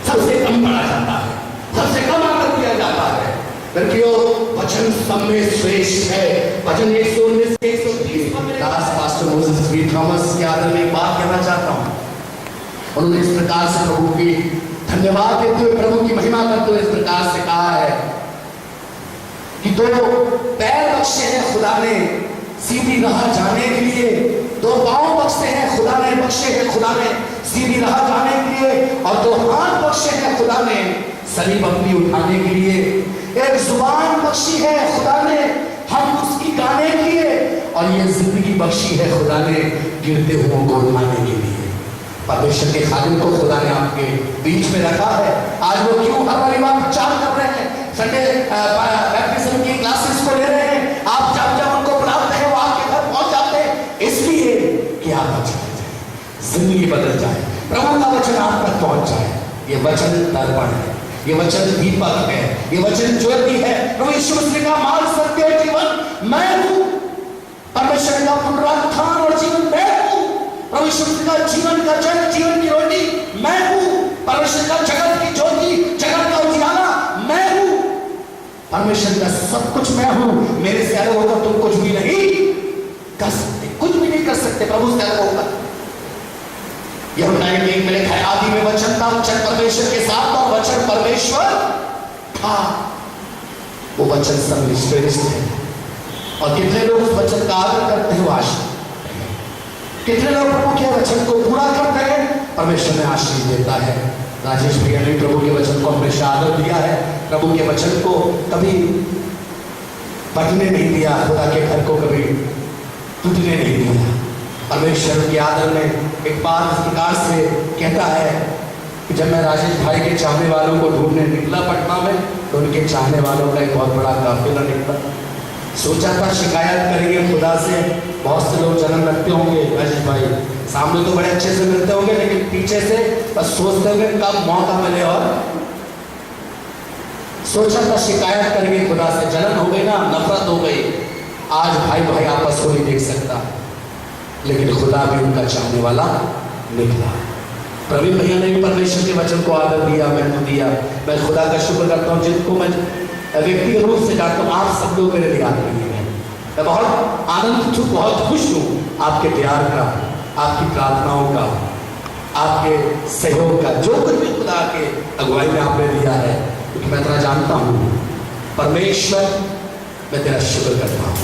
सबसे कम पढ़ा जाता है, सबसे कम आदर दिया जाता है। लड़कियों, वचन सब में श्रेष्ठ है। वचन 119 से 130 दास पास्टर मोसेस बी थॉमस के आदर में एक बात कहना चाहता हूँ। उन्होंने इस प्रकार से प्रभु की धन्यवाद देते हुए, प्रभु की महिमा करते हुए इस प्रकार से कहा है कि दो पैर बख्शे हैं खुदा ने सीधी राह जाने के लिए, दो पांव बख्शे हैं खुदा ने, बख्शे हैं खुदा ने सीधी राह जाने के लिए, और दो हाथ बख्शे हैं खुदा ने सलीब अपनी उठाने के लिए। एक जुबान बख्शी है खुदा ने हम उसकी गाने के लिए, और ये जिंदगी बख्शी है खुदा ने गिरते हुओं को उठाने के लिए। परमेश्वर के खादिम को खुदा ने आपके बीच में रखा है। आज वो क्यों हर परिवार प्रचार कर रहे हैं, संडे बैप्टिज्म की क्लासेस को ले रहे हैं, आप जब जब उनको बुलाते हैं वो आपके घर पहुंच जाते हैं, इसलिए कि आप बच जाए, जिंदगी बदल जाए, प्रभु का वचन आप तक पहुंच जाए। ये वचन दर्पण है, ये वचन दीपक है, ये वचन ज्योति है। प्रभु यीशु मसीह का मार्ग, सत्य और जीवन मैं हूं। परमेश्वर का पुनरुत्थान और जीवन मैं हूं। प्रभु यीशु मसीह का जीवन का जल, जीवन की रोटी मैं हूं। परमेश्वर का जगत की ज्योति, जगत का उजियारा मैं हूं। परमेश्वर का सब कुछ मैं हूं। मेरे से अलग होकर तुम कुछ भी नहीं कर सकते, कुछ भी नहीं कर सकते प्रभु से अलग होकर। यूहन्ना 1:1 में लिखा है, आदि में वचन था, वचन परमेश्वर के साथ और वचन परमेश्वर था। वो वचन सर्वश्रेष्ठ है, और कितने लोग उस वचन का आदर करते हैं, वो आशीष। कितने लोग प्रभु के वचन को पूरा करते हैं, परमेश्वर ने आशीष देता है। राजेश भैया ने प्रभु के वचन को हमेशा आदर दिया है, प्रभु के वचन को कभी बटने नहीं दिया, खुदा के घर को कभी टूटने नहीं दिया। परमेश्वर के आदर में एक बात इस प्रकार से कहता है कि जब मैं राजेश भाई के चाहने वालों को ढूंढने निकला पटना में, तो उनके चाहने वालों का एक बहुत बड़ा काफिला निकला। सोचा था शिकायत करेंगे खुदा से, बहुत से लोग जलन रखते होंगे राजेश भाई, सामने तो बड़े अच्छे से मिलते होंगे, लेकिन पीछे से बस सोचते होंगे कब मौका मिले। और सोचा था शिकायत करेंगे खुदा से, जलन हो गई ना, नफरत हो गई। आज भाई भाई आपस को नहीं देख सकता, लेकिन खुदा भी उनका चाहने वाला निकला। प्रवीण भैया ने भी परमेश्वर के वचन को आदर दिया, महत्व दिया। मैं खुदा का शुक्र करता हूँ, जिनको मैं व्यक्तिगत रूप से जानता हूँ। आप सब लोग मेरे लिए आदरणीय हैं। मैं बहुत आनंदित हूँ, बहुत खुश हूँ आपके प्यार का, आपकी प्रार्थनाओं का, आपके सहयोग का, जो कुछ भी खुदा के अगुवाई में आपने दिया है। क्योंकि मैं तेरा जानता हूँ परमेश्वर, मैं तेरा शुक्र करता हूँ।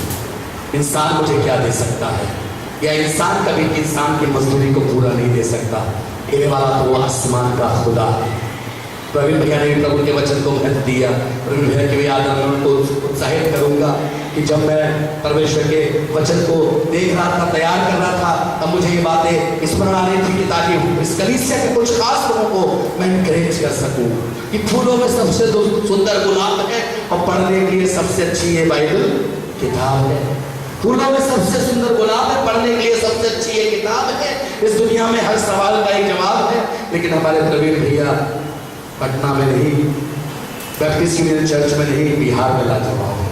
इंसान मुझे क्या दे सकता है, या इंसान कभी इंसान की मजदूरी को पूरा नहीं दे सकता। देने वाला तो वो आसमान का खुदा है। प्रवीण भैया ने प्रभु के वचन को महत्व दिया। प्रवीण भैया के भी आदर में उनको उत्साहित करूंगा कि जब मैं परमेश्वर के वचन को देख रहा था, तैयार कर रहा था, तब मुझे ये बातें स्मरण आ रही थी कि ताकि इस कलीसिया के कुछ खास लोगों को मैं इनकरेज कर सकूं कि फूलों में सबसे सुंदर गुलाब है, और पढ़ने के लिए सबसे अच्छी ये बाइबल किताब है। फूलों में सबसे सुंदर गुलाब है, पढ़ने के लिए सबसे अच्छी ये किताब है। इस दुनिया में हर सवाल का एक जवाब है, लेकिन हमारे प्रवीण भैया पटना में नहीं, बैप्टिस्ट यूनियन चर्च में नहीं, बिहार में लाजवाब है।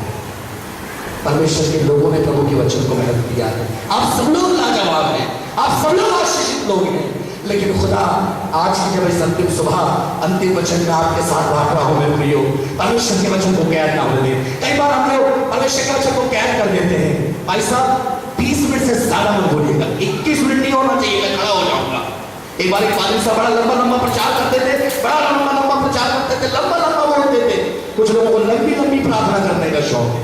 परमेश्वर के लोगों ने प्रभु के वचन को महत्व दिया है। आप सब लोग लाजवाब हैं, आप सब लोग आशीषित लोग हैं। लेकिन खुदा आज की जब इस अंतिम सुबह अंतिम वचन में आपके साथ बांट रहा हूं मेरे प्रियो, परमेश्वर के वचन को कैद ना होने दें। कई बार हम लोग परमेश्वर के वचन को कैद कर देते हैं। भाई साहब 20 मिनट से ज्यादा मत बोलिएगा, 21 मिनट नहीं होना चाहिए, मैं खड़ा हो जाऊंगा। एक बार एक पादरी साहब बड़ा लंबा लंबा प्रचार करते थे, बड़ा लंबा लंबा प्रचार करते थे, लंबा लंबा बोलते थे। कुछ लोगों को लंबी लंबी प्रार्थना करने का शौक है,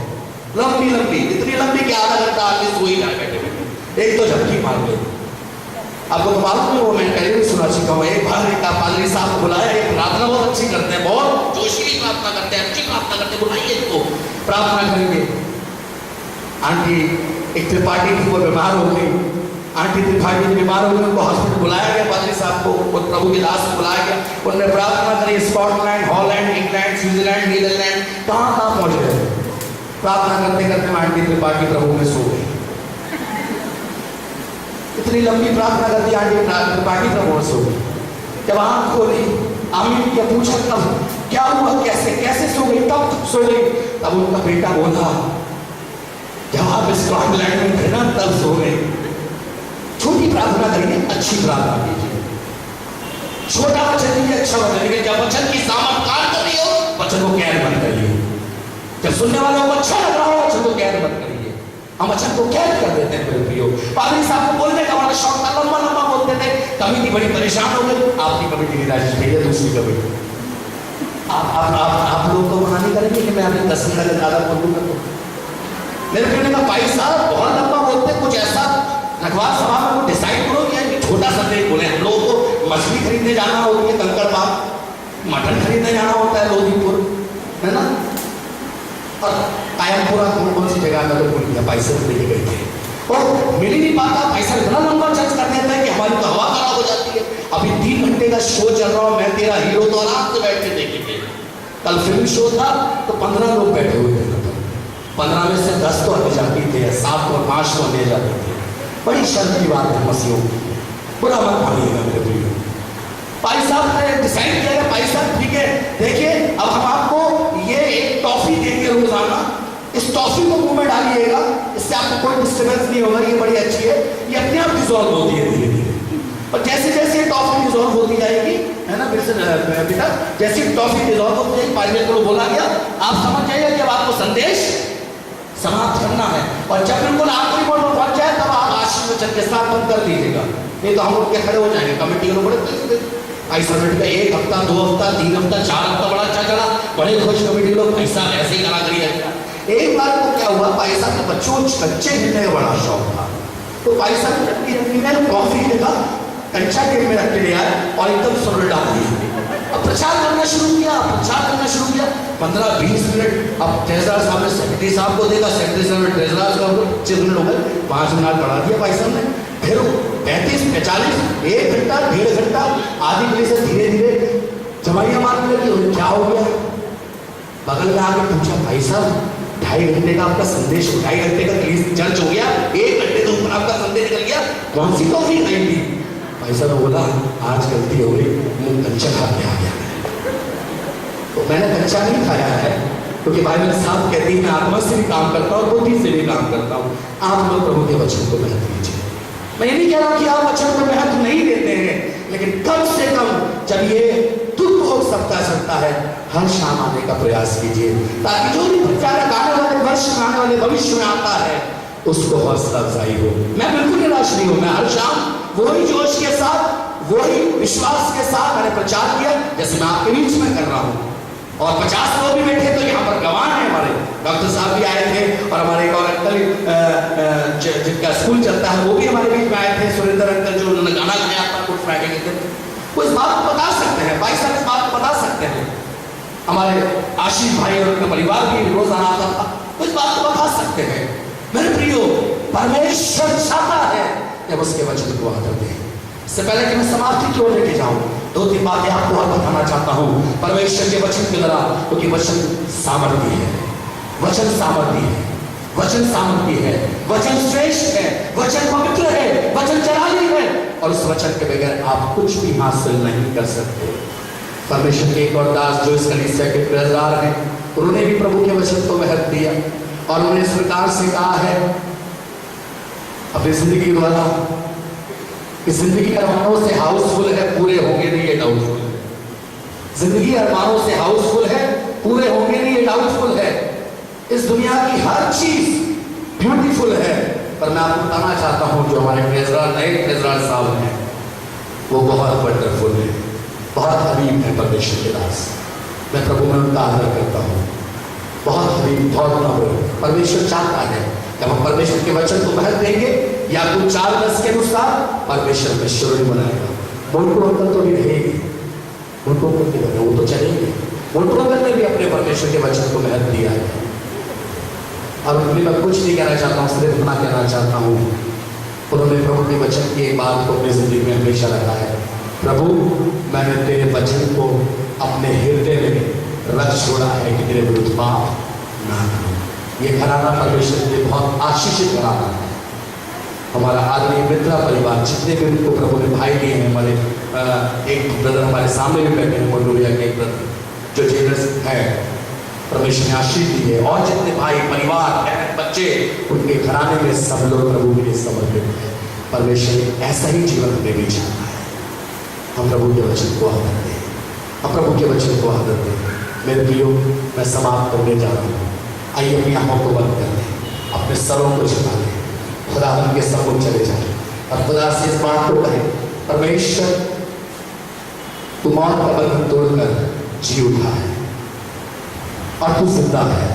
लंबी लंबी, इतनी लंबी कि आधा घंटा आदमी सो ही जाए बैठे बैठे, एक तो झपकी मार ले। आपको तो मालूम है, वो मैं पहले भी सुना चुका हूँ। एक बार एक पादरी साहब को बुलाया, एक प्रार्थना बहुत अच्छी करते हैं, बहुत जोशीली प्रार्थना करते हैं, अच्छी प्रार्थना करते हैं, बुलाइए इनको प्रार्थना करेंगे। आंटी एक त्रिपाठी थी, वो बीमार हो गई। आंटी त्रिपाठी बीमार हो गई, उनको हॉस्पिटल बुलाया गया, पादरी साहब को और प्रभु की दास को बुलाया गया। उन्होंने प्रार्थना करी, Scotland, Holland, England, Switzerland, Netherland, कहाँ पहुंच गए। प्रार्थना करते करते आंटी त्रिपाठी प्रभु में सो गई। इतनी लंबी प्रार्थना करती आंटी त्रिपाठी प्रभु में सो गई। जब आंख खोली, आमीन किया, पूछा तब क्या हुआ, कैसे सो गई, तब सो गई। तब उनका बेटा बोला, जब आप स्कॉटलैंड में थे ना तब सो गए। छोटी प्रार्थना करिए, अच्छी प्रार्थना कीजिए। छोटा वचन कीजिए, अच्छा वचन कीजिए। जब वचन की सामर्थ कार्य कर रही हो, वचन को कैद मत करिए। जब सुनने वालों को अच्छा लग रहा हो, वचन को कैद मत करिए। हम वचन को कैद कर देते हैं मेरे प्रियो। पादरी साहब को बोलने का बड़ा शौक था, लंबा लंबा बोलते थे। कमिटी बड़ी परेशान हो गई, आपकी कमिटी की राजेश भैया दूसरी कमिटी। आप लोग तो मना नहीं करेंगे कि मैं अपनी कसम का ज्यादा बोलूंगा। मेरे कहने का भाई साहब बहुत लंबा बोलते, कुछ ऐसा रखवार सभा में डिसाइड करो कि छोटा संदेश बोले। हम लोगों को मछली खरीदने जाना होती है कंकड़ बाग, मटन खरीदने जाना होता है लोधीपुर, है ना, और कायमपुरा कौन सी जगह में तो भूल गया, पैसे लेके गए थे और मिल ही नहीं पाता। पैसा इतना लंबा चार्ज कर देता है कि हमारी तो हवा खराब हो जाती है। अभी 3 घंटे का शो चल रहा हूँ, मैं तेरा हीरो तो आराम से बैठ के देखेंगे। कल फिल्म शो था तो 15 लोग बैठे हुए थे, 15 में से 10 तो हट जाती थे, 7 और 5 तो ले जाते थे। बड़ी शर्म की बात है मसीहों की, बुरा मत मानिएगा मेरे प्रियो। भाई साहब ने डिसाइड किया है, भाई साहब ठीक है, देखिए अब हम आपको ये एक टॉफी देंगे रोजाना, इस टॉफी को मुंह में डालिएगा, इससे आपको कोई डिस्टर्बेंस नहीं होगा, ये बड़ी अच्छी है, ये अपने आप डिजॉल्व होती है धीरे धीरे। और जैसे जैसे ये टॉफी डिजॉल्व होती जाएगी, है ना बेटा, जैसे टॉफी डिजॉल्व होती जाएगी, पादरी को बोला गया, आप समझ जाइए कि अब आपको संदेश समाप्त करना है। और जब बिल्कुल आखिरी मोड़ पर पहुंच जाए तब आप आशीष वचन के साथ बंद कर दीजिएगा, नहीं तो हम उठ के खड़े हो जाएंगे। कमेटी को बड़े पैसा कमेटी का 1 हफ्ता, 2 हफ्ता, 3 हफ्ता, 4 हफ्ता बड़ा अच्छा चला, बड़े खुश कमेटी लोग पैसा ऐसे ही करा करिए। एक बार को क्या हुआ, पैसा के बच्चों कच्चे हिलने का बड़ा शौक था, तो पैसा ने कॉफी देखा, कंचा टेप में रख के लिया और एकदम सुर डाल दिया। अब प्रचार करना शुरू किया, 15-20 मिनट। अब ट्रेजरर साहब ने सेक्रेटरी साहब को देखा, सेक्रेटरी साहब ने ट्रेजरर साहब को 6 मिनट हो गए, 5 मिनट बढ़ा दिया भाई साहब ने। फिर 35-40, 1 घंटा, 1.5 घंटा, आधी बजे से धीरे धीरे जमाइयाँ मारने लगी। क्या हो गया, बगल में आके पूछा, भाई साहब 2.5 घंटे का आपका संदेश, 2.5 घंटे का चर्च हो गया, 1 घंटे के ऊपर आपका संदेश निकल गया, कौन सी टॉफी खाई थी? भाई साहब ने बोला, आज गलती हो गई, मुंह कंचा खा के आ गया। तो मैंने कंचा नहीं खाया है, क्योंकि बाइबल साहब कहती है मैं आत्मा से भी काम करता हूँ, बुद्धि से भी काम करता हूँ। आप लोग प्रभु के वचन को महत्व दीजिए। मैं ये नहीं कह रहा कि आप वचन को महत्व नहीं देते हैं, लेकिन कम से कम जब ये दुख हो सकता है, हर शाम आने का प्रयास कीजिए, ताकि जो भी प्रचारक आने वाले वर्ष में, आने वाले भविष्य में आता है, उसको हौसला अफजाई हो। मैं बिल्कुल निराश नहीं हूँ, मैं हर शाम वही जोश के साथ, वही विश्वास के साथ मैंने प्रचार किया जैसे मैं आपके बीच में कर रहा हूँ। और 50 लोग भी बैठे, तो यहाँ पर गवाह हैं, हमारे डॉक्टर साहब भी आए थे, और हमारे एक और अंकल जिनका स्कूल चलता है वो भी हमारे बीच में आए थे, सुरेंद्र अंकल, जो उन्होंने गाना गाया था गुड फ्राइडे के दिन। वो इस बात को बता सकते हैं, भाई साहब इस बात को बता सकते हैं। हमारे आशीष भाई और उनका परिवार भी रोजाना आता था, वो इस बात को बता सकते हैं। मेरे प्रियो, परमेश्वर चाहता है जब उसके वचन को आदर दें। इससे पहले कि मैं समाप्ति की ओर लेके जाऊं, 2-3 बातें आपको और बताना चाहता हूं परमेश्वर के वचन के द्वारा, क्योंकि वचन सामर्थ्य है, वचन सामर्थ्य है, वचन सामर्थ्य है, वचन श्रेष्ठ है, वचन पवित्र है, वचन चराली है, और उस वचन के बगैर आप कुछ भी हासिल नहीं कर सकते। परमेश्वर के एक और दास जो इस कलीसिया के ट्रेजरर हैं, उन्होंने भी प्रभु के वचन को महत्व दिया और उन्होंने इस प्रकार से कहा है अपनी जिंदगी द्वारा, इस जिंदगी अरमानों से हाउसफुल है, पूरे होंगे नहीं ये डाउटफुल है। जिंदगी अरमानों से हाउसफुल है, पूरे होंगे नहीं ये डाउटफुल है। इस दुनिया की हर चीज ब्यूटीफुल है, पर मैं आपको बताना चाहता हूं जो हमारे ट्रेजरर, नए ट्रेजरर साहब हैं, वो बहुत वंडरफुल है, बहुत हबीब है परमेश्वर के दास। मैं प्रभु में उनका आदर करता हूँ, बहुत हबीब, बहुत नम्र। परमेश्वर चाहता है जब हम परमेश्वर के वचन को महत्व देंगे, या कुछ 4:10 के अनुसार परमेश्वर में शुरू बनाएगा। मोटू अंकल तो भी रहेगी, मोटू अंकल के घर वो तो चलेंगे। मोटू अंकल ने भी अपने परमेश्वर के वचन को महत्व दिया है। और उनके लिए मैं कुछ नहीं कहना चाहता हूँ, सिर्फ इतना कहना चाहता हूँ, उन्होंने प्रभु के वचन की एक बात को अपनी जिंदगी में हमेशा रखा है, प्रभु मैंने तेरे वचन को अपने हृदय में रख छोड़ा है कि तेरे विरुद्ध पाप ना करूं। ये घराना परमेश्वर के लिए बहुत आशीषित घराना है। हमारा आदरणीय मित्रा परिवार जितने भी उनको प्रभु ने भाई दिए हैं, हमारे एक ब्रदर हमारे सामने भी बैठे हैं, मंडोलिया के एक ब्रदर जो जेलस है, परमेश्वर ने आशीष दी है, और जितने भाई परिवार बहन बच्चे उनके घराने में सब लोग प्रभु के लिए समर्पित हैं। परमेश्वर ने ऐसा ही जीवन हमें भी चाहता है। हम प्रभु के वचन को आदर दें, हम प्रभु के वचन को आदर दें। मेरे प्रियो, मैं समाप्त करने जा रहा हूँ। आइए अपनी आंखों को बंद कर दें, अपने सरों को झुका दें, खुदा उनके सम्मुख चले जाए और खुदा से इस बात को कहें, परमेश्वर तू मौत का बंधन तोड़कर जी उठा है और तू जिंदा है।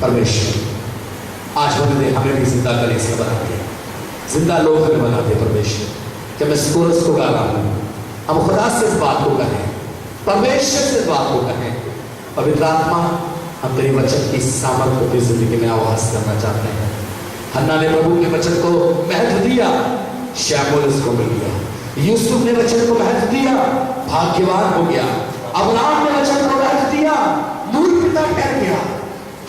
परमेश्वर आज हमें भी जिंदा करे, इसका बना दे, जिंदा लोग हमें बना दे। परमेश्वर जब मैं इस कोरस को गा रहा हूँ, हम खुदा से इस बात को कहें, परमेश्वर से इस बात को कहें, पवित्र आत्मा हम तेरे वचन की सामर्थ्य अपनी जिंदगी में आवाज करना चाहते हैं। हन्ना ने प्रभु के वचन को महत्व दिया, श्यामोल इसको मिल गया। यूसुफ ने वचन को महत्व दिया, भाग्यवान हो गया। अब्राहम ने वचन को महत्व दिया, दूर पिता ठहर गया।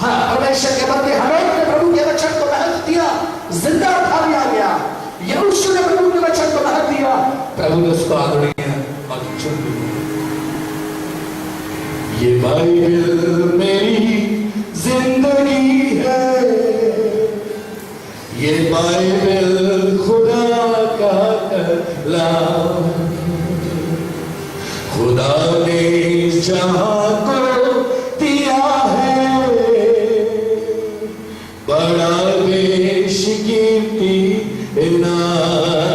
हाँ, परमेश्वर के बंदे हनोक ने प्रभु के वचन को महत्व दिया, जिंदा उठा लिया गया। यहोशू ने प्रभु के वचन को महत्व दिया, प्रभु ने उसको आदरणीय और चुन लिया। ये बाइबल मेरी जिंदगी है, ये बाइबल खुदा का कलाम, खुदा ने जहां को दिया है, बड़ा बेशकीमती इनाम।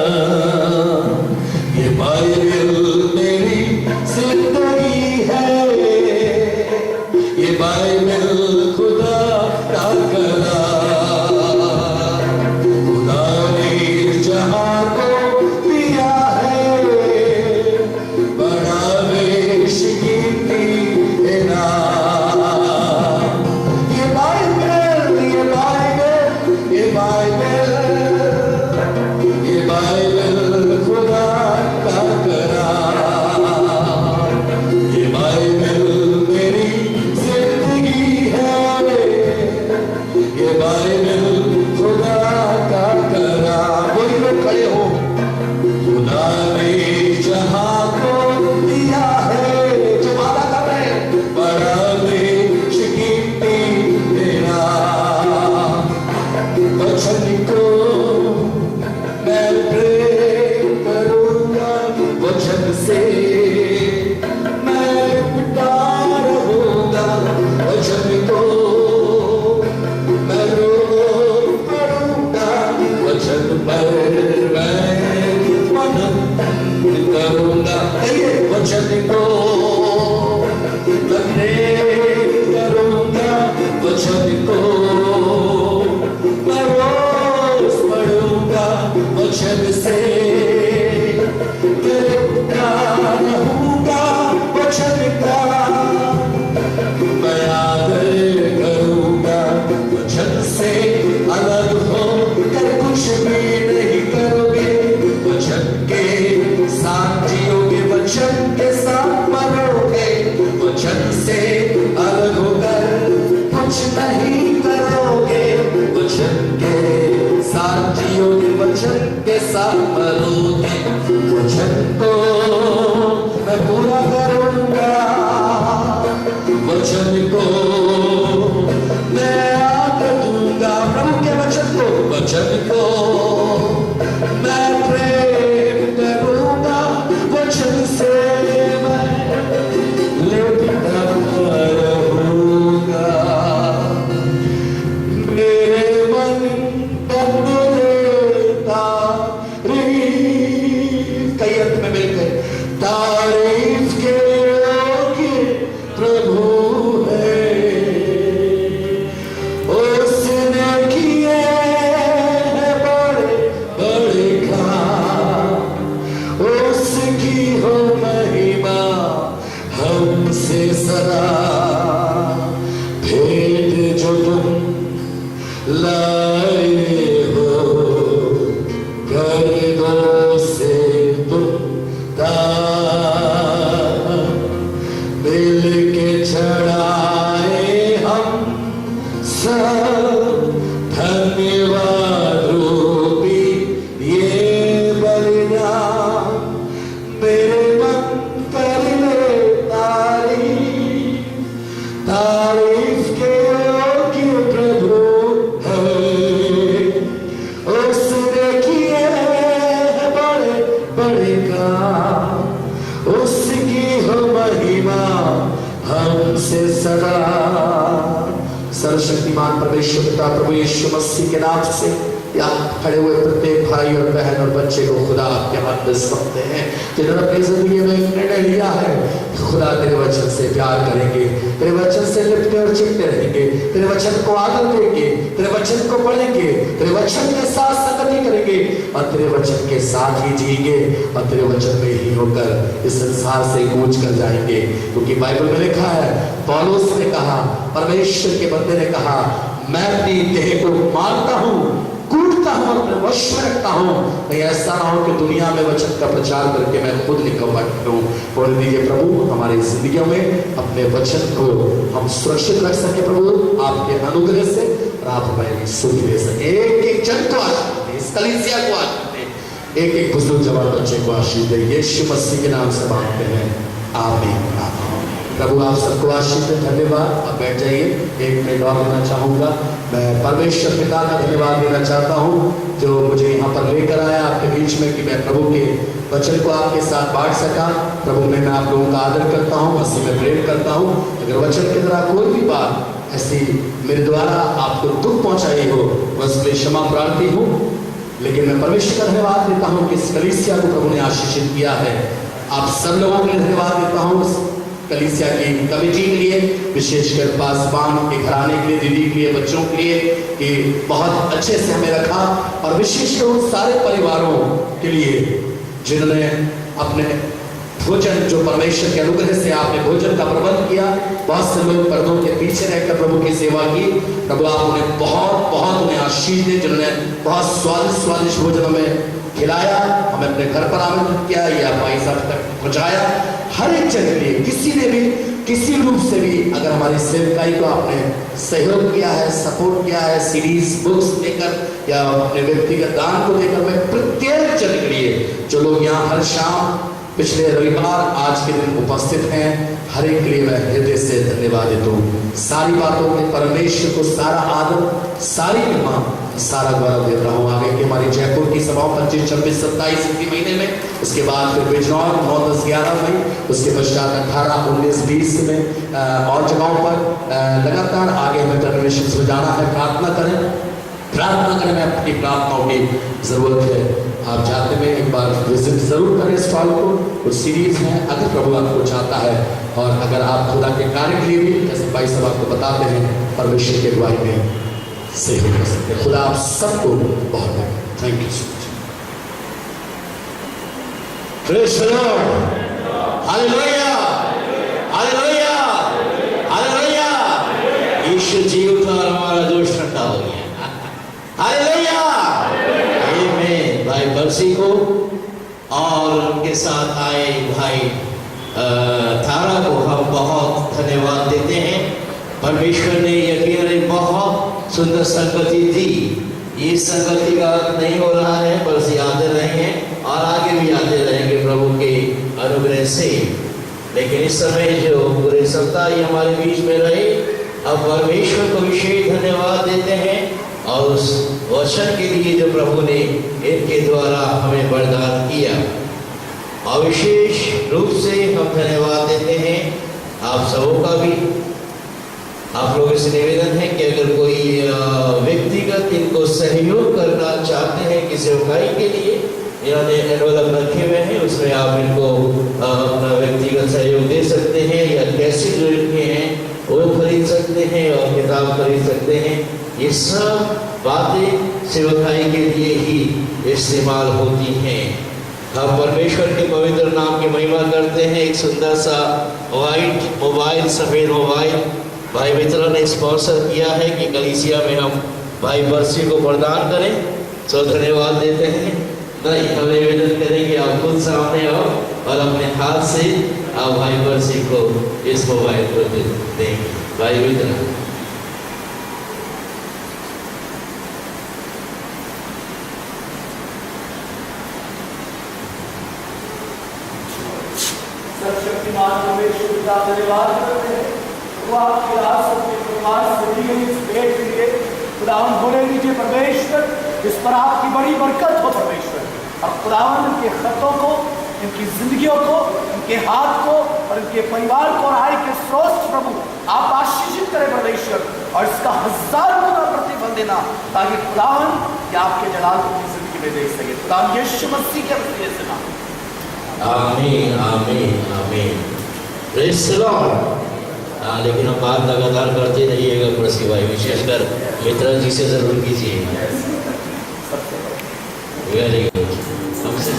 ये बाइबल मेरी जिंदगी है, ये बाइबल खुदा का कलाम, खुदा ने जहां को दिया है, बड़ा बेशकीमती इनाम। ये बाइबल, ये बाइबल, ये बाइबल, ये बाइबल खुदा का कलाम, ये बाइबल मेरी जिंदगी है, ये बाइबल खुदा का कलाम। कोई लोग खड़े हो, खुदा ने जहां को दिया है, जो वादा कर रहे हैं, बड़ा बेशकीमती इनाम। वचन को मैं प्रेम करूंगा, वचन से मैं लिपटा रहूंगा, वचन को मैं रोज पढ़ूंगा, वचन पर मैं मनन करूंगा। वचन को मैं प्रेम करूंगा, वचन को मैं रोज पढ़ूंगा, वचन से मैं लिपटा रहूंगा, वचन का मैं आदर करूंगा, वचन से अलग हो कर कुछ भी नहीं करोगे, वचन के साथ जियोगे, वचन के साथ मरोगे, वचन से अलग होकर कुछ नहीं करोगे, वचन के साथ जियोगे, वचन के साथ मरोगे, वचन को मैं पूरा करूंगा, वचन को मैं आदर दूंगा। प्रभु के वचन को, वचन को मैं प्रेम करूंगा, वचन से मैं लिपटा रहूंगा। मेरे मन देता कई अर्थ में मिलकर तारीफ के योग्य प्रभु है, बढ़ेगा, उसकी हो महिमा हमसे सदा। सर्वशक्तिमान परमेश्वर पिता प्रभु यीशु मसीह के नाम से यहाँ खड़े हुए प्रत्येक भाई और बहन और बच्चे को खुदा आपके हाथ में सौंपते हैं, जिन्होंने अपनी जिंदगी में एक निर्णय लिया है। खुदा तेरे वचन से प्यार करेंगे, तेरे वचन से लिपटे और चिपटे रहेंगे, तेरे वचन को आदर देंगे, तेरे वचन को पढ़ेंगे, तेरे वचन के साथ संगति करेंगे और तेरे वचन के साथ ही जिएंगे और तेरे वचन में ही होकर इस संसार से कूच कर जाएंगे। क्योंकि बाइबल में लिखा है, पौलुस ने कहा, परमेश्वर के बंदे ने कहा, मैं अपनी देह को मारता हूँ, कूटता हूँ, अपने वश में रखता हूँ, नहीं ऐसा ना हो कि दुनिया में वचन का प्रचार करके मैं खुद निकम्मा हूँ। बोल दीजिए प्रभु, हमारी जिंदगियों में अपने वचन को हम सुरक्षित रख सके प्रभु आपके अनुग्रह से, और आप हमें सुख दे सके। एक एक जन को आशीष दे, इस कलीसिया को आशीष दे, एक एक बुजुर्ग जवान बच्चे को आशीष दे। यीशु मसीह के नाम से मांगते हैं, आमीन। प्रभु आप सबको आशीष दे। धन्यवाद। अब बैठ जाइए। एक मिनट और देना चाहूँगा। मैं परमेश्वर पिता का धन्यवाद देना चाहता हूँ जो मुझे यहाँ पर लेकर आया आपके बीच में, कि मैं प्रभु के वचन को आपके साथ बांट सका। प्रभु में मैं आप लोगों का आदर करता हूँ, मसीह में प्रेम करता हूँ। अगर वचन के द्वारा कोई भी बात ऐसी मेरे द्वारा आपको दुख पहुँचाई हो, मैं उसके लिए क्षमा प्रार्थी हूँ। लेकिन मैं परमेश्वर का धन्यवाद देता हूँ कि इस कलीसिया को प्रभु ने आशीषित किया है। आप सब लोगों के लिए धन्यवाद देता हूँ, कलीसिया की कमेटी के लिए, विशेषकर पासवान के घराने के लिए, दीदी के लिए, बच्चों के लिए, कि बहुत अच्छे से हमें रखा, और विशेषकर उन सारे परिवारों के लिए जिन्होंने अपने भोजन, जो परमेश्वर के अनुग्रह से आपने भोजन का प्रबंध किया। बहुत से लोग पर्दों के पीछे रहकर प्रभु की सेवा की। प्रभु आप उन्हें बहुत बहुत उन्हें आशीष दे, जिन्होंने बहुत स्वादिष्ट स्वादिष्ट भोजन हमें खिलाया, हमें अपने घर पर आमंत्रित किया या भाई साहब तक पहुँचाया। हर एक जगह लिए किसी ने भी किसी रूप से भी अगर हमारी सेवकाई को आपने सहयोग किया है, सपोर्ट किया है, सीरीज बुक्स देकर या अपने व्यक्तिगत दान को देकर, मैं प्रत्येक जन के लिए जो लोग यहाँ हर शाम, पिछले रविवार, आज के दिन उपस्थित हैं, हर एक के लिए मैं हृदय से धन्यवाद देता हूँ। सारी बातों में परमेश्वर को सारा आदर, सारी महिमा, सारा गौरव देता हूँ। आगे की हमारी जयपुर की सभाओं 25, 26, 27 इसी महीने में, उसके बाद फिर बिजनौर 9, 10, 11 मई, उसके पश्चात 18, 19, 20 में और जगहों पर लगातार आगे हमें परमेश्वर से जाना है। प्रार्थना करें, मैं अपनी प्रार्थनाओं की जरूरत है। आप जाते में एक बार विजिट जरूर करें स्टॉल को, कुछ सीरीज है अगर प्रभु आपको चाहता है, और अगर आप खुदा के कार्य के लिए भी, जैसे भाई साहब आपको बताते हैं, परमेश्वर के द्वारा में सहयोग कर सकते हैं। खुदा आप सबको बहुत thank you so much. Praise the lord, hallelujah, hallelujah, hallelujah. Yeshu जी उठा और हमारा दोष ठंडा हो गया। हालेलुया, आमीन। भाई बरसी को और उनके साथ आए भाई थारा को हम बहुत धन्यवाद देते हैं। परमेश्वर ने यकीनन एक बहुत सुंदर संगति दी। ये संगति का नहीं हो रहा है, बस आते रहे हैं और आगे भी आते रहेंगे प्रभु के अनुग्रह से। लेकिन इस समय जो पूरे सप्ताह ये हमारे बीच में रहे, अब परमेश्वर को विशेष धन्यवाद देते हैं और उस वचन के लिए जो प्रभु ने इनके द्वारा हमें वरदान किया, और विशेष रूप से हम धन्यवाद देते हैं आप सबों का भी। आप लोगों से निवेदन है कि अगर कोई व्यक्तिगत इनको सहयोग करना चाहते हैं किसी सेवकाई के लिए, इन्होंने एनवलप रखे हुए हैं, उसमें आप इनको अपना व्यक्तिगत सहयोग दे सकते हैं, या कैसे जो इनके हैं वो खरीद सकते हैं और किताब खरीद सकते हैं। ये सब बातें सेवकाई के लिए ही इस्तेमाल होती हैं। हम परमेश्वर के पवित्र नाम की महिमा करते हैं। एक सुंदर सा वाइट मोबाइल, सफ़ेद मोबाइल भाई मित्रों ने स्पॉन्सर किया है कि कलीसिया में हम भाई बरसी को प्रदान करें, तो धन्यवाद देते हैं। नहीं, हम निवेदन करेंगे आप खुद सामने आओ और अपने हाथ से आप भाई बरसी को इस मोबाइल को देंगे। भाई मित्र, सर्वशक्तिमान परमेश्वर पिता धन्यवाद करते हैं वो आपकी रात सबके प्रमाण से दी गई इस भेंट के लिए। खुदा हम बोले दीजिए परमेश्वर, इस पर आपकी बड़ी बरकत हो परमेश्वर। और खुदावन इनके खतों को, इनकी जिंदगियों को, इनके हाथ को और इनके परिवार को और आय के स्रोत प्रभु आप आशीषित करें परमेश्वर, और इसका 1000 गुना प्रतिफल देना, ताकि खुदावन ये आपके जलाल को अपनी जिंदगी में देख सके। खुदावन यीशु मसीह के वसीले से नाम। आमीन आमीन आमीन। Praise the Lord. लेकिन हम बात लगातार करते रहिएगा पड़ोसी भाई, विशेषकर मित्रा जी से जरूर कीजिए। Very good. हमसे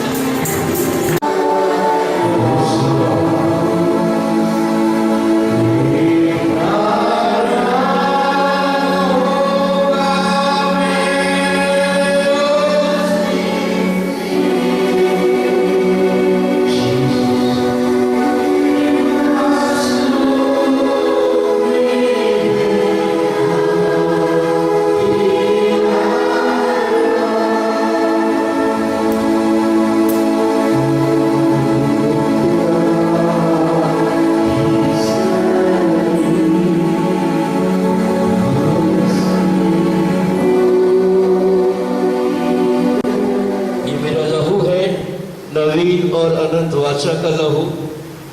नवीन और अनंत वाचा का लहू,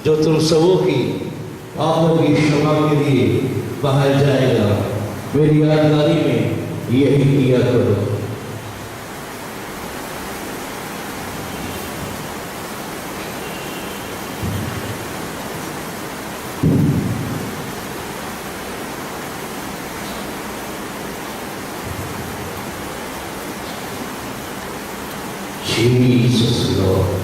जो तुम सबों की पापों की क्षमा के लिए बहाया जाएगा। मेरी यादगारी में यही किया करो। Jesus Lord.